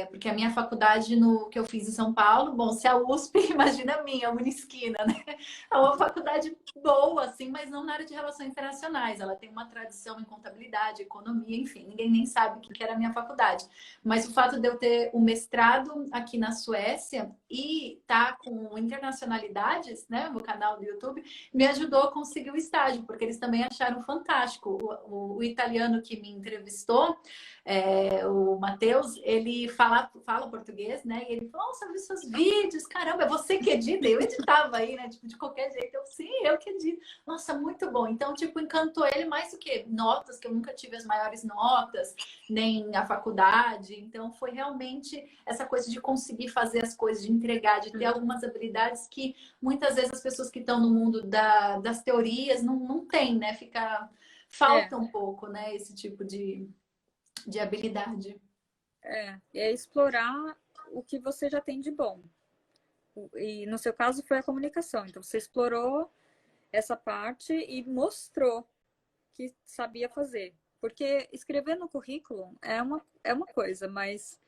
Porque a minha faculdade que eu fiz em São Paulo, bom, se a USP, imagina a minha, uma esquina, né? É uma faculdade boa, assim, mas não na área de relações internacionais. Ela tem uma tradição em contabilidade, economia, enfim, ninguém nem sabe o que era a minha faculdade. Mas o fato de eu ter o mestrado aqui na Suécia e estar com internacionalidades, né, no canal do YouTube, me ajudou a conseguir o estágio, porque eles também acharam fantástico. O italiano que me entrevistou o Matheus, ele fala português, né? E ele falou, nossa, eu vi seus vídeos, caramba, é você que edita? Eu editava aí, né? Tipo, de qualquer jeito. Eu, sim, eu que edito. Nossa, muito bom. Então, tipo, encantou ele mais do que notas, que eu nunca tive as maiores notas, nem a faculdade. Então, foi realmente essa coisa de conseguir fazer as coisas, de entregar, de ter algumas habilidades que muitas vezes as pessoas que estão no mundo das teorias não têm, né? Falta um pouco, né? Esse tipo de habilidade. É explorar o que você já tem de bom. E no seu caso foi a comunicação. Então você explorou essa parte e mostrou que sabia fazer. Porque escrever no currículo é uma coisa, mas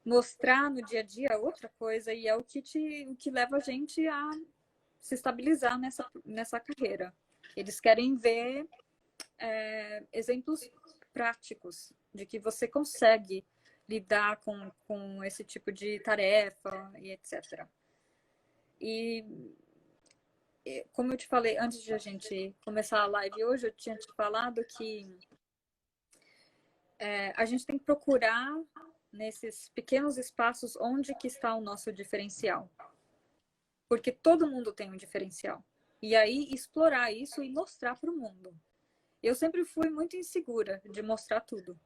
mostrar no dia a dia é outra coisa e é o que leva a gente a se estabilizar nessa carreira. Eles querem ver exemplos práticos de que você consegue lidar com esse tipo de tarefa e etc. E como eu te falei antes de a gente começar a live hoje, eu tinha te falado que a gente tem que procurar nesses pequenos espaços onde que está o nosso diferencial. Porque todo mundo tem um diferencial. E aí explorar isso e mostrar para o mundo. Eu sempre fui muito insegura de mostrar tudo.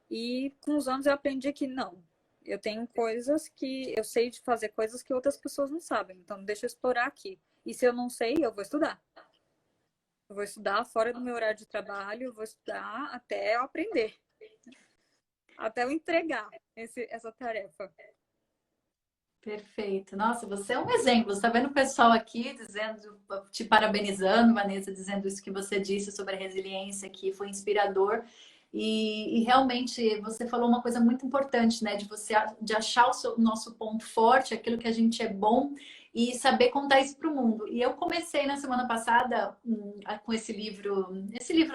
E com os anos eu aprendi que não. Eu tenho coisas que eu sei de fazer coisas que outras pessoas não sabem. Então deixa eu explorar aqui. E se eu não sei, eu vou estudar. Eu vou estudar fora do meu horário de trabalho, eu vou estudar até eu aprender. Até eu entregar essa tarefa. Perfeito. Nossa, você é um exemplo. Você está vendo o pessoal aqui dizendo, te parabenizando, Vanessa, dizendo isso que você disse sobre a resiliência, que foi inspirador. E realmente você falou uma coisa muito importante, né? De achar o nosso ponto forte, aquilo que a gente é bom e saber contar isso para o mundo. E eu comecei na semana passada com esse livro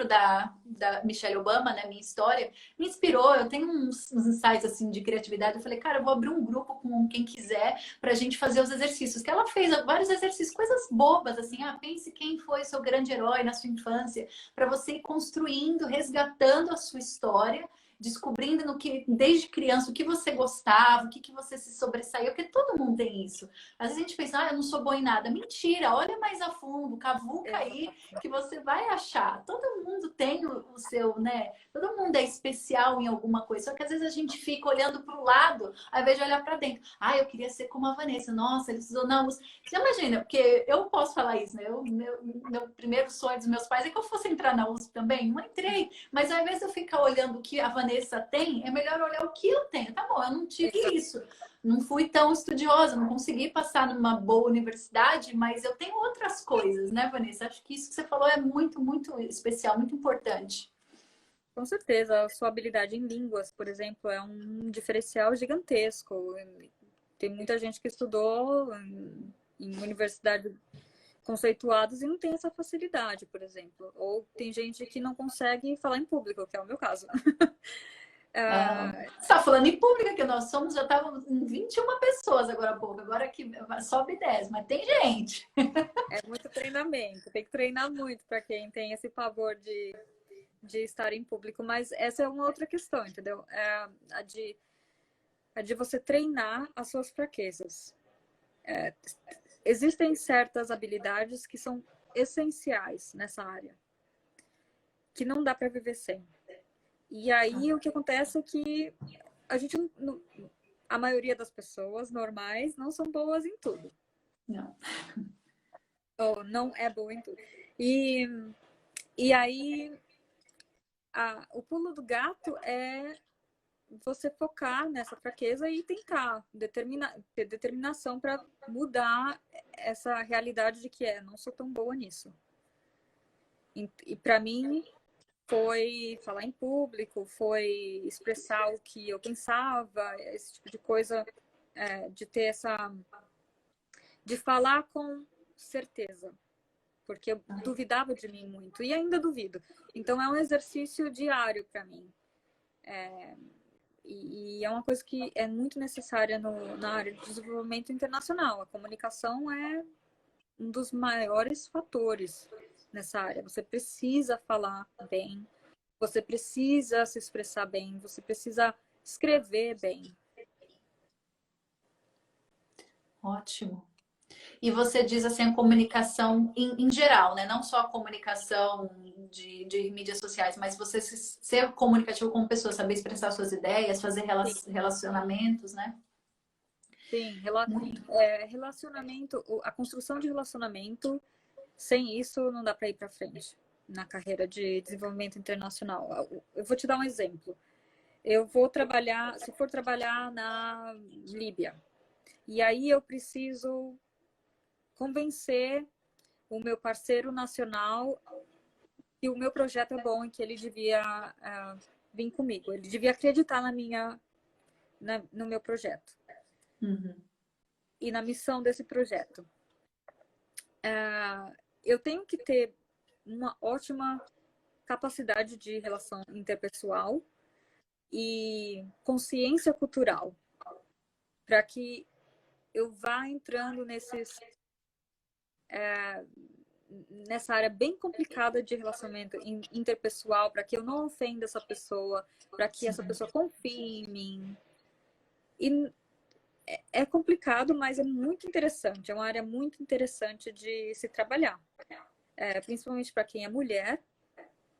da Michelle Obama, né? Minha História, me inspirou. Eu tenho uns insights assim de criatividade. Eu falei, cara, eu vou abrir um grupo com quem quiser para a gente fazer os exercícios. Que ela fez vários exercícios, coisas bobas, assim. Ah, pense quem foi seu grande herói na sua infância, para você ir construindo, resgatando a sua história, descobrindo no que, desde criança, o que você gostava, o que você se sobressaiu, porque todo mundo tem isso. Às vezes a gente pensa, ah, eu não sou boa em nada. Mentira, olha mais a fundo, cavuca aí, que você vai achar. Todo mundo tem o seu, né? Todo mundo é especial em alguma coisa. Só que às vezes a gente fica olhando para o lado, ao invés de olhar para dentro. Ah, eu queria ser como a Vanessa. Nossa, ele estudou na USP. Você imagina, porque eu posso falar isso, né? Meu primeiro sonho dos meus pais é que eu fosse entrar na USP também. Não entrei. Mas ao invés de eu ficar olhando o que a Vanessa tem, é melhor olhar o que eu tenho. Tá bom, eu não tive isso. Não fui tão estudiosa, não consegui passar numa boa universidade, mas eu tenho outras coisas, né, Vanessa? Acho que isso que você falou é muito, muito especial, muito importante. Com certeza, a sua habilidade em línguas, por exemplo, é um diferencial gigantesco. Tem muita gente que estudou em universidades conceituadas e não tem essa facilidade, por exemplo. Ou tem gente que não consegue falar em público, que é o meu caso. Você está falando em público, que nós somos, já estávamos em 21 pessoas agora há pouco, agora que sobe 10, mas tem gente. É muito treinamento, tem que treinar muito para quem tem esse pavor de estar em público, mas essa é uma outra questão, entendeu? A de você treinar as suas fraquezas. Existem certas habilidades que são essenciais nessa área, que não dá para viver sem. E aí o que acontece é que a maioria das pessoas normais não são boas em tudo. Não. Ou não é boa em tudo. E aí o pulo do gato é você focar nessa fraqueza e tentar ter determinação para mudar essa realidade de que não sou tão boa nisso. E para mim foi falar em público, foi expressar o que eu pensava, esse tipo de coisa, de ter de falar com certeza, porque eu duvidava de mim muito e ainda duvido. Então é um exercício diário para mim. E é uma coisa que é muito necessária na área de desenvolvimento internacional. A comunicação é um dos maiores fatores nessa área. Você precisa falar bem, Você precisa se expressar bem, você precisa escrever bem. Ótimo. E você diz assim, a comunicação em geral, né? Não só a comunicação de mídias sociais, mas você ser comunicativo com pessoas, saber expressar suas ideias, fazer Sim, relacionamentos, né? sim. Muito. Relacionamento, a construção de relacionamento, sem isso não dá para ir para frente na carreira de desenvolvimento internacional. Eu vou te dar um exemplo. Eu vou trabalhar, se for trabalhar na Líbia, e aí eu preciso convencer o meu parceiro nacional que o meu projeto é bom e que ele devia vir comigo. Ele devia acreditar no meu projeto Uhum. e na missão desse projeto. Eu tenho que ter uma ótima capacidade de relação interpessoal e consciência cultural para que eu vá entrando nessa área bem complicada de relacionamento interpessoal, para que eu não ofenda essa pessoa, para que essa pessoa confie em mim. E é complicado, mas é muito interessante. É uma área muito interessante de se trabalhar. Principalmente para quem é mulher,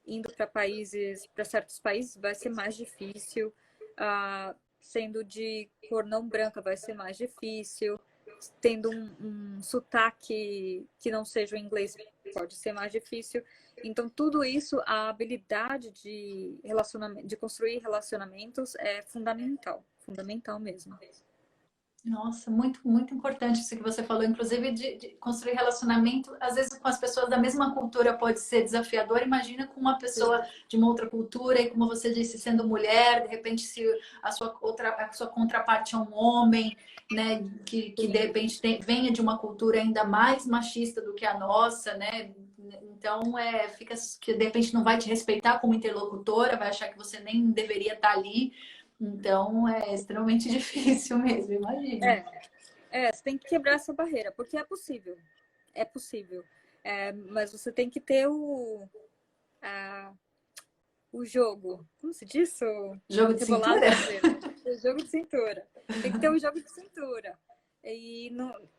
indo para certos países vai ser mais difícil. Sendo de cor não branca vai ser mais difícil. Tendo um sotaque que não seja o inglês pode ser mais difícil. Então, tudo isso, a habilidade de relacionamento, de construir relacionamentos é fundamental. Fundamental mesmo. Nossa, muito, muito importante isso que você falou, inclusive de construir relacionamento, às vezes com as pessoas da mesma cultura pode ser desafiador. Imagina com uma pessoa de uma outra cultura, e como você disse, sendo mulher, de repente, se a sua contraparte é um homem, né, que de repente venha de uma cultura ainda mais machista do que a nossa, né? Então, fica que de repente não vai te respeitar como interlocutora, vai achar que você nem deveria estar ali. Então, é extremamente difícil mesmo, imagino. Você tem que quebrar essa barreira, porque é possível. É possível. Mas você tem que ter o jogo. Como se diz? Jogo de Rebolado cintura? brasileiro. O jogo de cintura. Tem que ter o jogo de cintura. E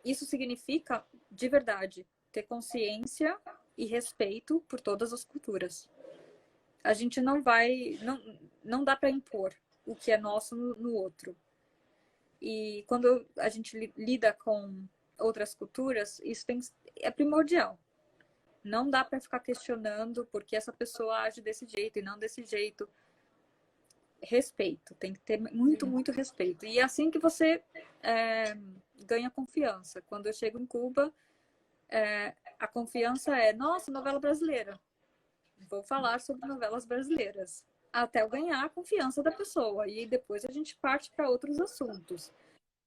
isso significa, de verdade, ter consciência e respeito por todas as culturas. A gente não vai. Não dá para impor o que é nosso no outro. E quando a gente lida com outras culturas, isso é primordial. Não dá para ficar questionando porque essa pessoa age desse jeito e não desse jeito. Respeito, tem que ter muito, muito respeito. E é assim que você ganha confiança. Quando eu chego em Cuba, a confiança é: nossa, novela brasileira. Vou falar sobre novelas brasileiras. Até eu ganhar a confiança da pessoa. E depois a gente parte para outros assuntos.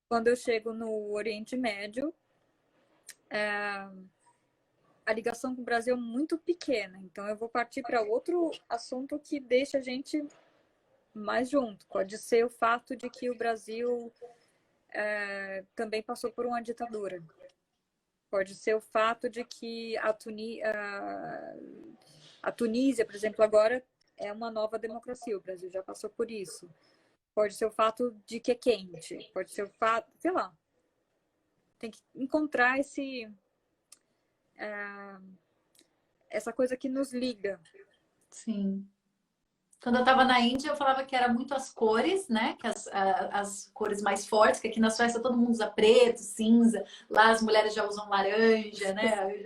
Quando eu chego no Oriente Médio, a ligação com o Brasil é muito pequena. Então eu vou partir para outro assunto que deixa a gente mais junto. Pode ser o fato de que o Brasil também passou por uma ditadura. Pode ser o fato de que a Tunísia, por exemplo, agora é uma nova democracia. O Brasil já passou por isso. Pode ser o fato de que é quente. Pode ser o fato, sei lá. Tem que encontrar essa coisa que nos liga. Sim. Quando eu estava na Índia, eu falava que era muito as cores, né? Que as cores mais fortes, que aqui nas festas todo mundo usa preto, cinza. Lá as mulheres já usam laranja, né?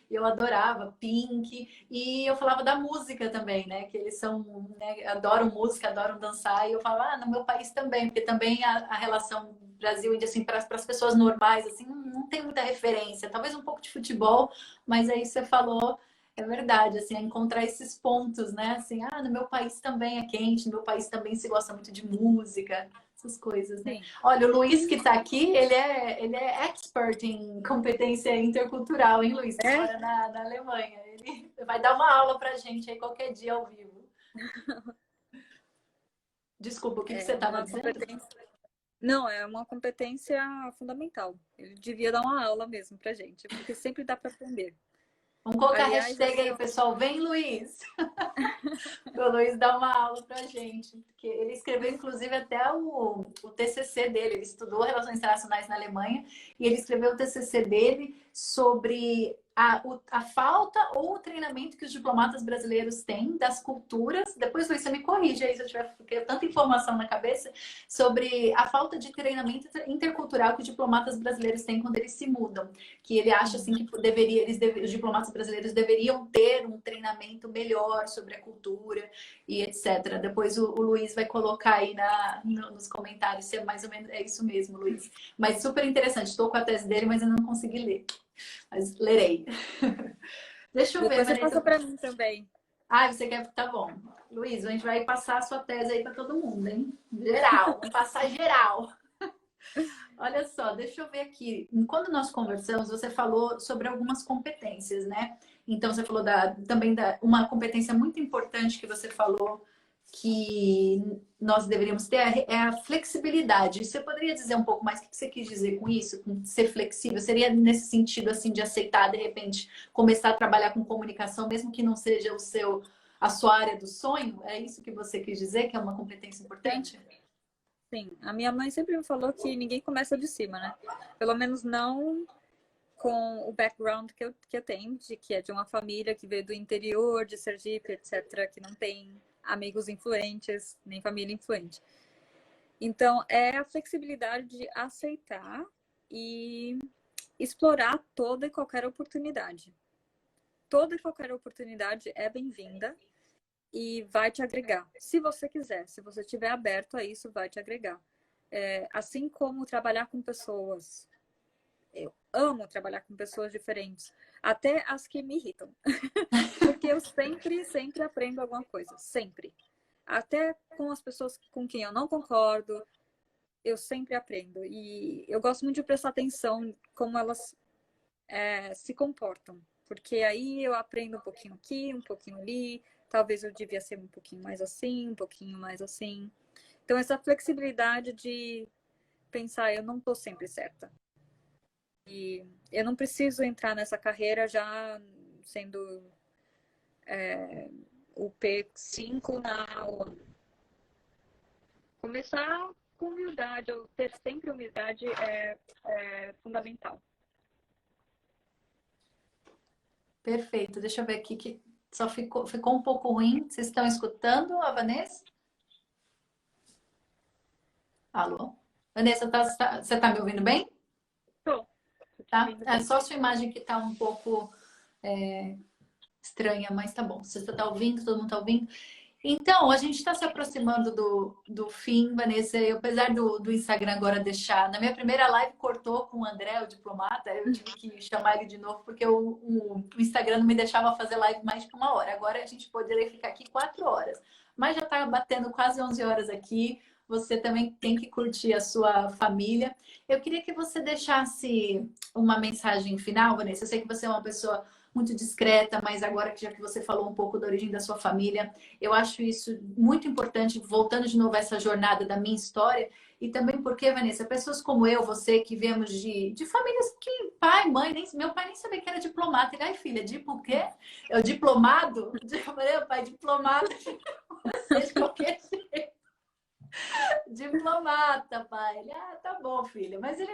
Eu adorava pink. E eu falava da música também, né? Que eles são, né? Adoram música, adoram dançar. E eu falava, no meu país também, porque também a relação Brasil-Índia, assim, para as pessoas normais, assim, não tem muita referência. Talvez um pouco de futebol, mas aí você falou. É verdade, assim, é encontrar esses pontos, né? Assim, no meu país também é quente, no meu país também se gosta muito de música, essas coisas, né? Sim. Olha, o Luiz que está aqui, ele é expert em competência intercultural, hein, Luiz? Que mora na Alemanha. Ele vai dar uma aula pra gente aí qualquer dia ao vivo. Desculpa, o que você estava Uma dizendo? competência. Não, é uma competência fundamental. Ele devia dar uma aula mesmo pra gente, porque sempre dá para aprender. Vamos colocar a Aliás, hashtag aí, pessoal. Vem, Luiz! O Luiz dá uma aula pra gente. Porque ele escreveu, inclusive, até o TCC dele. Ele estudou Relações Internacionais na Alemanha e ele escreveu o TCC dele sobre a falta ou o treinamento que os diplomatas brasileiros têm das culturas. Depois, Luiz, você me corrige aí se eu tiver porque tanta informação na cabeça sobre a falta de treinamento intercultural que os diplomatas brasileiros têm quando eles se mudam. Que ele acha assim que os diplomatas brasileiros deveriam ter um treinamento melhor sobre a cultura e etc. Depois o Luiz vai colocar aí nos comentários se é mais ou menos é isso mesmo, Luiz. Mas super interessante. Estou com a tese dele, mas ainda não consegui ler. Mas lerei. Deixa eu ver, depois você Vanessa. passa para mim também. Ah, você quer? Tá bom. Luiz, a gente vai passar a sua tese aí para todo mundo, hein? Geral. Vamos passar geral. Olha só, deixa eu ver aqui. Quando nós conversamos, você falou sobre algumas competências, né? Então, você falou também uma competência muito importante que você falou que nós deveríamos ter é a flexibilidade. Você poderia dizer um pouco mais o que você quis dizer com isso, com ser flexível? Seria nesse sentido, assim, de aceitar, de repente, começar a trabalhar com comunicação, mesmo que não seja a sua área do sonho? É isso que você quis dizer, que é uma competência importante? Sim, a minha mãe sempre me falou que ninguém começa de cima, né? Pelo menos não com o background que eu tenho, que é de uma família que veio do interior, de Sergipe, etc., que não tem amigos influentes, nem família influente. Então, é a flexibilidade de aceitar e explorar toda e qualquer oportunidade. Toda e qualquer oportunidade é bem-vinda e vai te agregar. Se você quiser, se você estiver aberto a isso, vai te agregar. Assim como trabalhar com pessoas. Eu amo trabalhar com pessoas diferentes, até as que me irritam. Porque eu sempre aprendo alguma coisa, sempre. Até com as pessoas com quem eu não concordo, eu sempre aprendo. E eu gosto muito de prestar atenção como elas se comportam. Porque aí eu aprendo um pouquinho aqui, um pouquinho ali. Talvez eu devia ser um pouquinho mais assim, um pouquinho mais assim. Então, essa flexibilidade de pensar, eu não estou sempre certa. E eu não preciso entrar nessa carreira já sendo o P5 na ONU. Começar com humildade, ou ter sempre humildade é fundamental. Perfeito. Deixa eu ver aqui que só ficou um pouco ruim. Vocês estão escutando a Vanessa? Alô? Vanessa, você tá me ouvindo bem? Tô. Tá? É só a sua imagem que tá um pouco estranha, mas tá bom. Você está ouvindo? Todo mundo tá ouvindo? Então, a gente está se aproximando do fim, Vanessa. Eu, apesar do Instagram agora deixar. Na minha primeira live cortou com o André, o diplomata. Eu tive que chamar ele de novo, porque o Instagram não me deixava fazer live mais de 1 hora. Agora a gente poderia ficar aqui 4 horas. Mas já está batendo quase 11 horas aqui. Você também tem que curtir a sua família. Eu queria que você deixasse uma mensagem final, Vanessa. Eu sei que você é uma pessoa muito discreta, mas agora que já que você falou um pouco da origem da sua família, eu acho isso muito importante, voltando de novo a essa jornada da minha história, e também porque, Vanessa, pessoas como eu, você, que viemos de famílias que pai, mãe, meu pai nem sabia que era diplomata. Ele, ai filha, o quê? É o diplomado? Eu falei, pai, diplomado, você de qualquer jeito. Diplomata, pai. Ele, tá bom, filha. Mas ele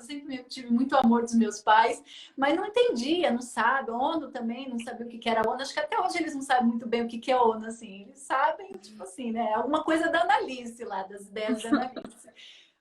sempre tive muito amor dos meus pais, mas não entendia, não sabe. ONU também não sabia o que era ONU. Acho que até hoje eles não sabem muito bem o que é ONU, assim. Eles sabem, tipo assim, né? Alguma coisa da Annalise lá, das ideias da Annalise.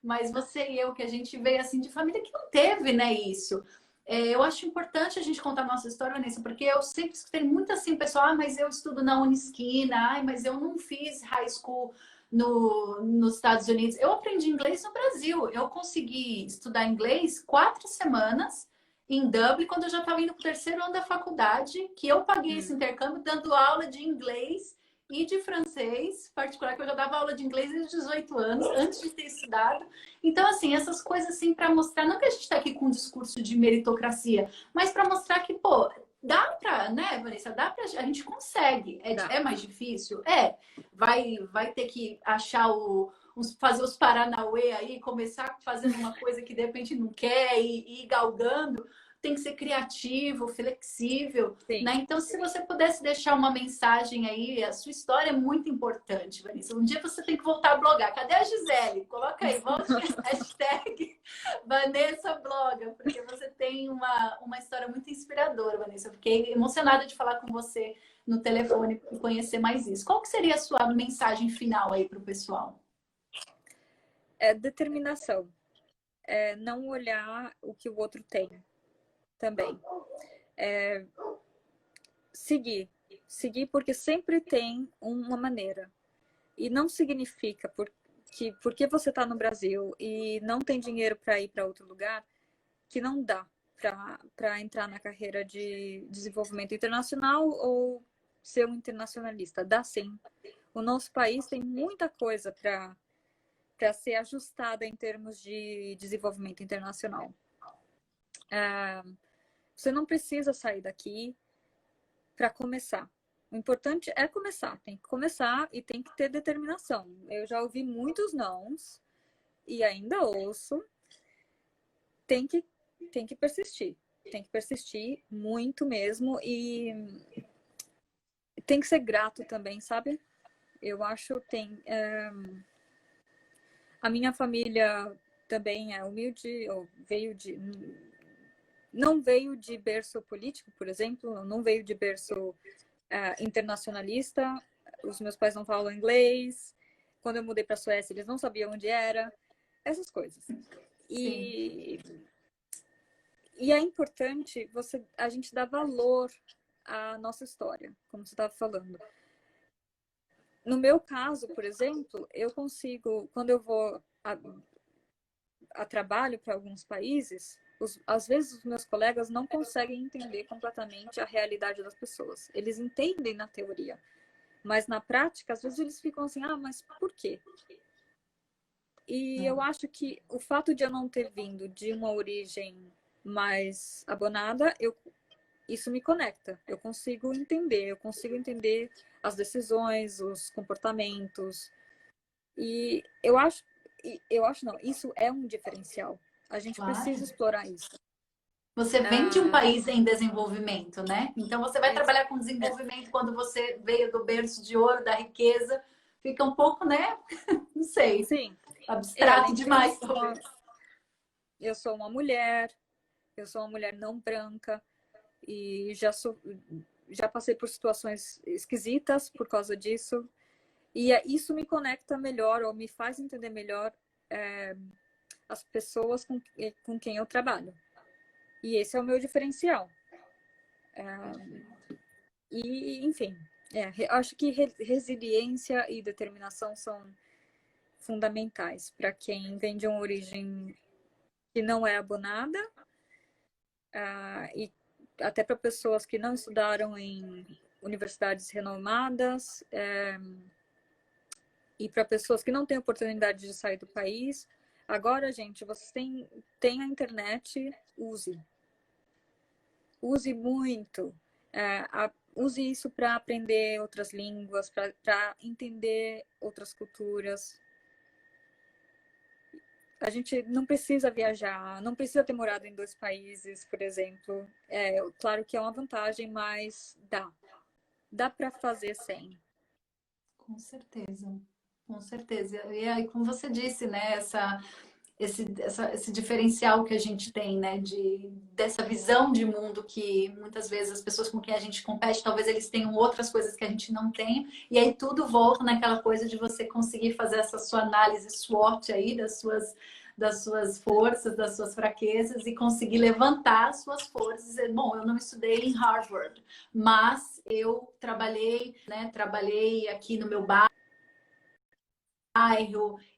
Mas você e eu, que a gente veio assim de família que não teve, né, isso. Eu acho importante a gente contar a nossa história, Vanessa, porque eu sempre escutei muito assim, pessoal, mas eu estudo na Unisquina, mas eu não fiz high school nos Estados Unidos. Eu aprendi inglês no Brasil. Eu consegui estudar inglês 4 semanas em Dublin, quando eu já estava indo para o 3º ano da faculdade, que eu paguei esse intercâmbio dando aula de inglês e de francês, particular, que eu já dava aula de inglês desde os 18 anos, antes de ter estudado. Então, assim, essas coisas assim para mostrar, não que a gente está aqui com um discurso de meritocracia, mas para mostrar que, pô, dá pra, né, Vanessa? Dá pra, a gente consegue. É mais difícil? Vai ter que achar fazer os Paranauê aí, começar fazendo uma coisa que de repente não quer e ir galgando. tem que ser criativo, flexível, Sim. né? Então, se você pudesse deixar uma mensagem aí, a sua história é muito importante, Vanessa. Um dia você tem que voltar a blogar. Cadê a Gisele? Coloca aí, volte hashtag Vanessa Bloga, porque você tem uma história muito inspiradora, Vanessa. Eu fiquei emocionada de falar com você no telefone e conhecer mais isso. Qual que seria a sua mensagem final aí para o pessoal? É determinação. É não olhar o que o outro tem também. É seguir. Seguir porque sempre tem uma maneira. E não significa porque você está no Brasil e não tem dinheiro para ir para outro lugar, que não dá para entrar na carreira de desenvolvimento internacional ou ser um internacionalista. Dá sim. O nosso país tem muita coisa para ser ajustada em termos de desenvolvimento internacional. Você não precisa sair daqui para começar. O importante é começar. Tem que começar e tem que ter determinação. Eu já ouvi muitos nãos e ainda ouço. Tem que persistir. Tem que persistir muito mesmo e tem que ser grato também, sabe? Eu acho a minha família também é humilde, ou não veio de berço político, por exemplo, não veio de berço internacionalista. Os meus pais não falam inglês. Quando eu mudei para a Suécia, eles não sabiam onde era. Essas coisas. E é importante a gente dar valor à nossa história, como você estava falando. No meu caso, por exemplo, eu consigo, quando eu vou a trabalho para alguns países, às vezes os meus colegas não conseguem entender completamente a realidade das pessoas. Eles entendem na teoria, mas na prática, às vezes eles ficam assim, mas por quê? E eu acho que o fato de eu não ter vindo de uma origem mais abonada, isso me conecta. Eu consigo entender as decisões, os comportamentos. E eu acho não, isso é um diferencial. A gente precisa explorar isso. Você vem de um país em desenvolvimento, né? Então você vai trabalhar com desenvolvimento quando você veio do berço de ouro, da riqueza. Fica um pouco, né? Não sei. Sim. Abstrato demais, talvez. Eu sou uma mulher não branca e já passei por situações esquisitas por causa disso. E isso me conecta melhor ou me faz entender melhor as pessoas com quem eu trabalho. E esse é o meu diferencial. Enfim, acho que resiliência e determinação são fundamentais para quem vem de uma origem que não é abonada e até para pessoas que não estudaram em universidades renomadas e para pessoas que não têm oportunidade de sair do país. Agora, gente, vocês têm a internet, use muito. Use isso para aprender outras línguas, para entender outras culturas. A gente não precisa viajar, não precisa ter morado em 2 países, por exemplo. Claro que é uma vantagem, mas dá para fazer sem. Com certeza, com certeza. E aí, como você disse, né, esse diferencial que a gente tem, né, dessa visão de mundo que muitas vezes as pessoas com quem a gente compete, talvez eles tenham outras coisas que a gente não tem, e aí tudo volta naquela coisa de você conseguir fazer essa sua análise SWOT aí das suas forças, das suas fraquezas e conseguir levantar as suas forças e dizer, bom, eu não estudei em Harvard, mas eu trabalhei, né, trabalhei aqui no meu bairro,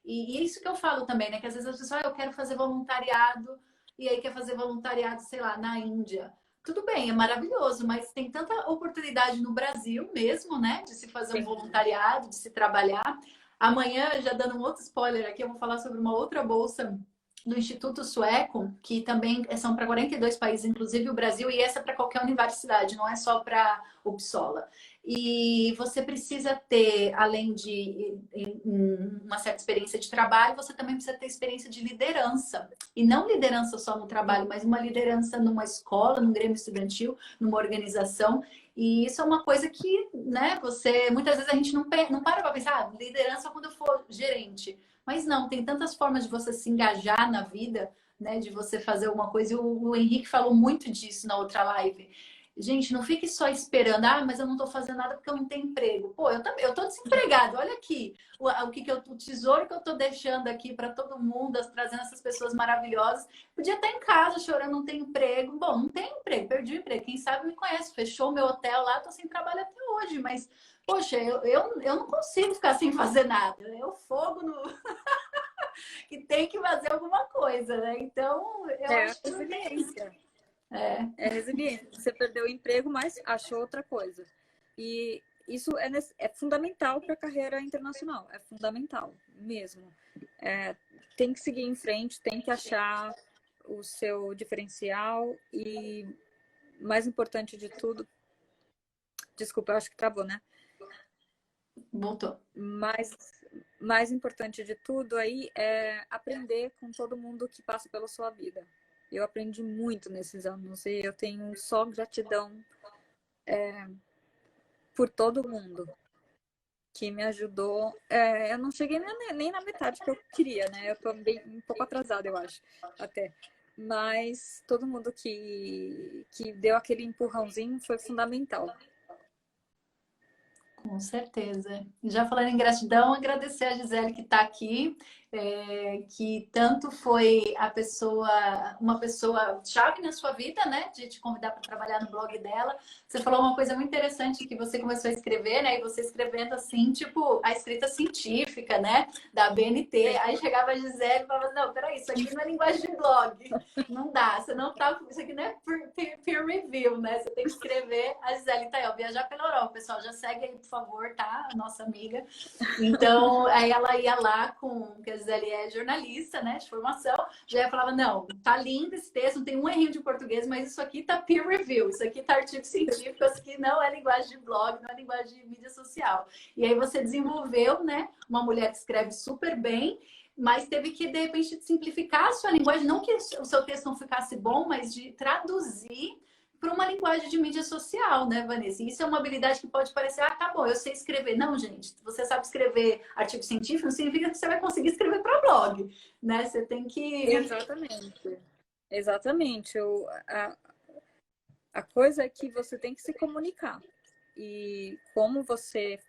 e é isso que eu falo também, né? Que às vezes as pessoas, eu quero fazer voluntariado, e aí quer fazer voluntariado, sei lá, na Índia. Tudo bem, é maravilhoso, mas tem tanta oportunidade no Brasil mesmo, né? De se fazer um voluntariado, de se trabalhar. Amanhã, já dando um outro spoiler aqui, eu vou falar sobre uma outra bolsa do Instituto Sueco, que também são para 42 países, inclusive o Brasil, e essa é para qualquer universidade, não é só para Uppsala. E você precisa ter, além de uma certa experiência de trabalho, você também precisa ter experiência de liderança. E não liderança só no trabalho, mas uma liderança numa escola, num grêmio estudantil, numa organização. E isso é uma coisa que, né, muitas vezes a gente não para pensar, liderança quando eu for gerente. Mas não, tem tantas formas de você se engajar na vida, né, de você fazer alguma coisa. E o Henrique falou muito disso na outra live. Gente, não fique só esperando, mas eu não tô fazendo nada porque eu não tenho emprego. Pô, eu tô desempregado, olha aqui o tesouro que eu tô deixando aqui para todo mundo, trazendo essas pessoas maravilhosas. Podia estar em casa chorando, não tem emprego. Bom, não tem emprego, perdi o emprego. Quem sabe me conhece, fechou o meu hotel lá, tô sem trabalho até hoje, mas, poxa, eu não consigo ficar sem fazer nada. É o fogo no. Que tem que fazer alguma coisa, né? Então, eu acho que não tem. Resiliência. É resiliência. Você perdeu o emprego, mas achou outra coisa. E isso é fundamental para a carreira internacional. É fundamental mesmo. Tem que seguir em frente, tem que achar o seu diferencial e, mais importante de tudo, desculpa, eu acho que travou, né? Voltou. Mais importante de tudo aí é aprender com todo mundo que passa pela sua vida. Eu aprendi muito nesses anos e eu tenho só gratidão por todo mundo que me ajudou. Eu não cheguei nem na metade que eu queria, né? Eu tô um pouco atrasada, eu acho, até. Mas todo mundo que deu aquele empurrãozinho foi fundamental. Com certeza. Já falando em gratidão, agradecer a Gisele que está aqui, que tanto foi uma pessoa chave na sua vida, né? De te convidar para trabalhar no blog dela. Você falou uma coisa muito interessante que você começou a escrever, né? E você escrevendo assim, tipo, a escrita científica, né? Da BNT. Aí chegava a Gisele e falava, não, peraí, isso aqui não é linguagem de blog. Não dá, você não tá. Isso aqui não é peer review, né? Você tem que escrever. A Gisele tá aí, ó, viajar pela Europa, pessoal. Já segue aí, por favor, tá? A nossa amiga. Então, aí ela ia lá que a Gisele é jornalista, né? De formação. Já falava, não, tá lindo esse texto, não tem um errinho de português, mas isso aqui tá peer review, isso aqui tá artigo científico, isso aqui não é linguagem de blog, não é linguagem de mídia social. E aí você desenvolveu, né? Uma mulher que escreve super bem, mas teve que, de repente, simplificar a sua linguagem. Não que o seu texto não ficasse bom, mas de traduzir para uma linguagem de mídia social, né, Vanessa? E isso é uma habilidade que pode parecer, tá bom, eu sei escrever. Não, gente, você sabe escrever artigo científico, não significa que você vai conseguir escrever para blog, né? Você tem que... Exatamente. Exatamente. A coisa é que você tem que se comunicar. E como você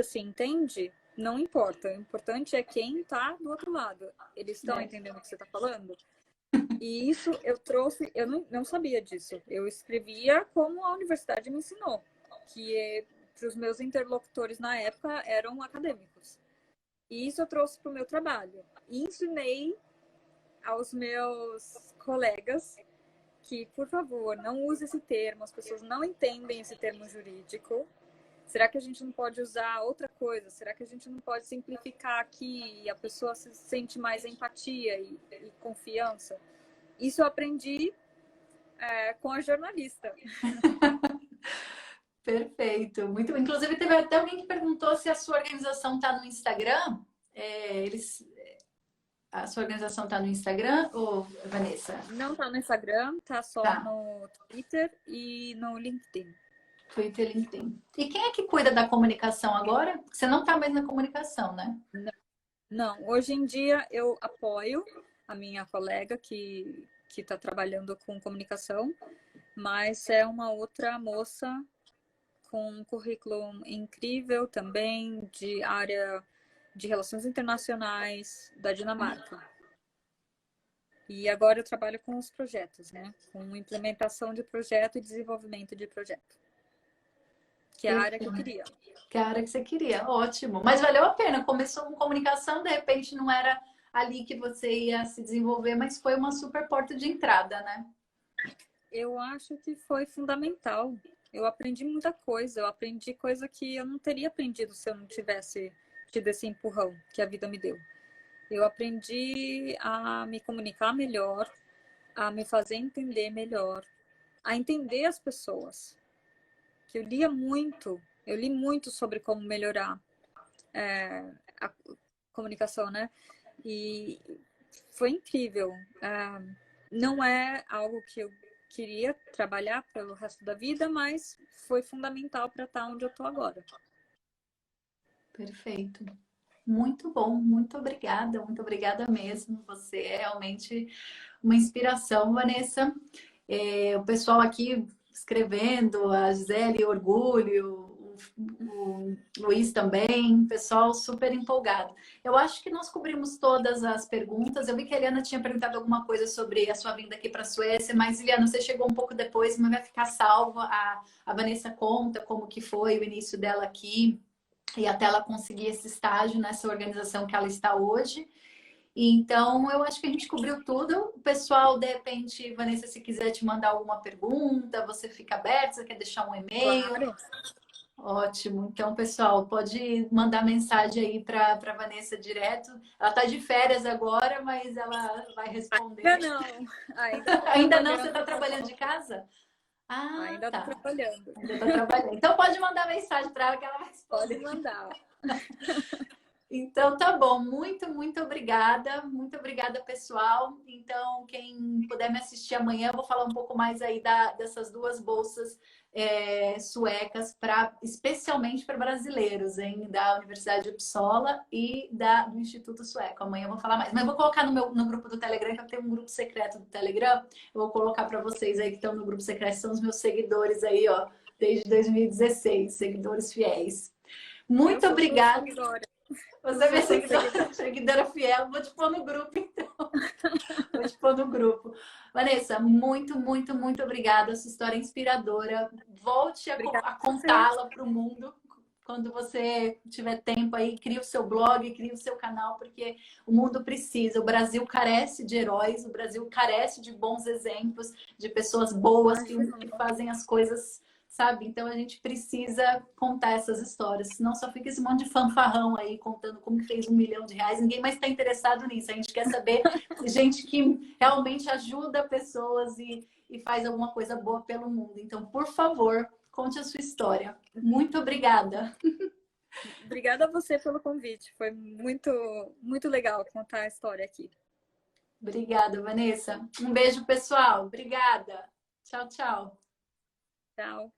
se entende, não importa. O importante é quem está do outro lado. Eles estão entendendo o que você está falando? E isso eu trouxe, eu não sabia disso. Eu escrevia como a universidade me ensinou, que para os meus interlocutores na época eram acadêmicos. E isso eu trouxe para o meu trabalho. E ensinei aos meus colegas que, por favor, não use esse termo, as pessoas não entendem esse termo jurídico. Será que a gente não pode usar outra coisa? Será que a gente não pode simplificar aqui e a pessoa se sente mais empatia e confiança? Isso eu aprendi com a jornalista. Perfeito. Muito... Inclusive, teve até alguém que perguntou se a sua organização está no Instagram. A sua organização está no Instagram, ou Vanessa? Não está no Instagram, está só no Twitter e no LinkedIn. Twitter e LinkedIn. E quem é que cuida da comunicação agora? Você não está mais na comunicação, né? Não. Hoje em dia eu apoio a minha colega que está trabalhando com comunicação, mas é uma outra moça com um currículo incrível também de área de relações internacionais da Dinamarca. E agora eu trabalho com os projetos, né? Com implementação de projeto e desenvolvimento de projeto. Que é a área que eu queria. Que é a área que você queria, ótimo. Mas valeu a pena, começou com comunicação, de repente não era ali que você ia se desenvolver, mas foi uma super porta de entrada, né? Eu acho que foi fundamental. Eu aprendi muita coisa, eu aprendi coisa que eu não teria aprendido se eu não tivesse tido esse empurrão que a vida me deu. Eu aprendi a me comunicar melhor, a me fazer entender melhor, a entender as pessoas. Que eu li muito sobre como melhorar a comunicação, né? E foi incrível. Não é algo que eu queria trabalhar pelo resto da vida, mas foi fundamental para estar onde eu estou agora. Perfeito. Muito bom, muito obrigada mesmo. Você é realmente uma inspiração, Vanessa. O pessoal aqui escrevendo, a Gisele, orgulho, o Luiz também, pessoal super empolgado. Eu acho que nós cobrimos todas as perguntas. Eu vi que a Eliana tinha perguntado alguma coisa sobre a sua vinda aqui para a Suécia, mas Eliana, você chegou um pouco depois, mas vai ficar salva. A Vanessa conta como que foi o início dela aqui e até ela conseguir esse estágio nessa organização que ela está hoje. Então, eu acho que a gente cobriu tudo. O pessoal, de repente, Vanessa, se quiser te mandar alguma pergunta, você fica aberta, você quer deixar um e-mail? Claro. Ótimo. Então, pessoal, pode mandar mensagem aí para Vanessa direto. Ela está de férias agora, mas ela vai responder. Ainda não. Ainda não? Você está trabalhando de casa? Ah, Ainda estou tá. trabalhando. Ainda está trabalhando. Então, pode mandar mensagem para ela que ela vai responder. Pode mandar. Então, tá bom. Muito obrigada. Muito obrigada, pessoal. Então, quem puder me assistir amanhã, eu vou falar um pouco mais aí dessas duas bolsas suecas, especialmente para brasileiros, hein? Da Universidade de Uppsala e do Instituto Sueco. Amanhã eu vou falar mais. Mas eu vou colocar no grupo do Telegram, que eu tenho um grupo secreto do Telegram. Eu vou colocar para vocês aí que estão no grupo secreto, são os meus seguidores aí, ó, desde 2016, seguidores fiéis. Muito obrigada. Você é minha seguidora fiel. Vou te pôr no grupo, então. Vou te pôr no grupo. Vanessa, muito obrigada. Essa história é inspiradora. Volte a contá-la para o mundo. Quando você tiver tempo aí, crie o seu blog, crie o seu canal, porque o mundo precisa. O Brasil carece de heróis, o Brasil carece de bons exemplos, de pessoas boas que fazem as coisas, sabe? Então a gente precisa contar essas histórias, senão só fica esse monte de fanfarrão aí contando como fez R$1 milhão. Ninguém mais está interessado nisso. A gente quer saber gente que realmente ajuda pessoas e faz alguma coisa boa pelo mundo. Então, por favor, conte a sua história. Muito obrigada. Obrigada a você pelo convite. Foi muito legal contar a história aqui. Obrigada, Vanessa. Um beijo, pessoal. Obrigada. Tchau, tchau. Tchau.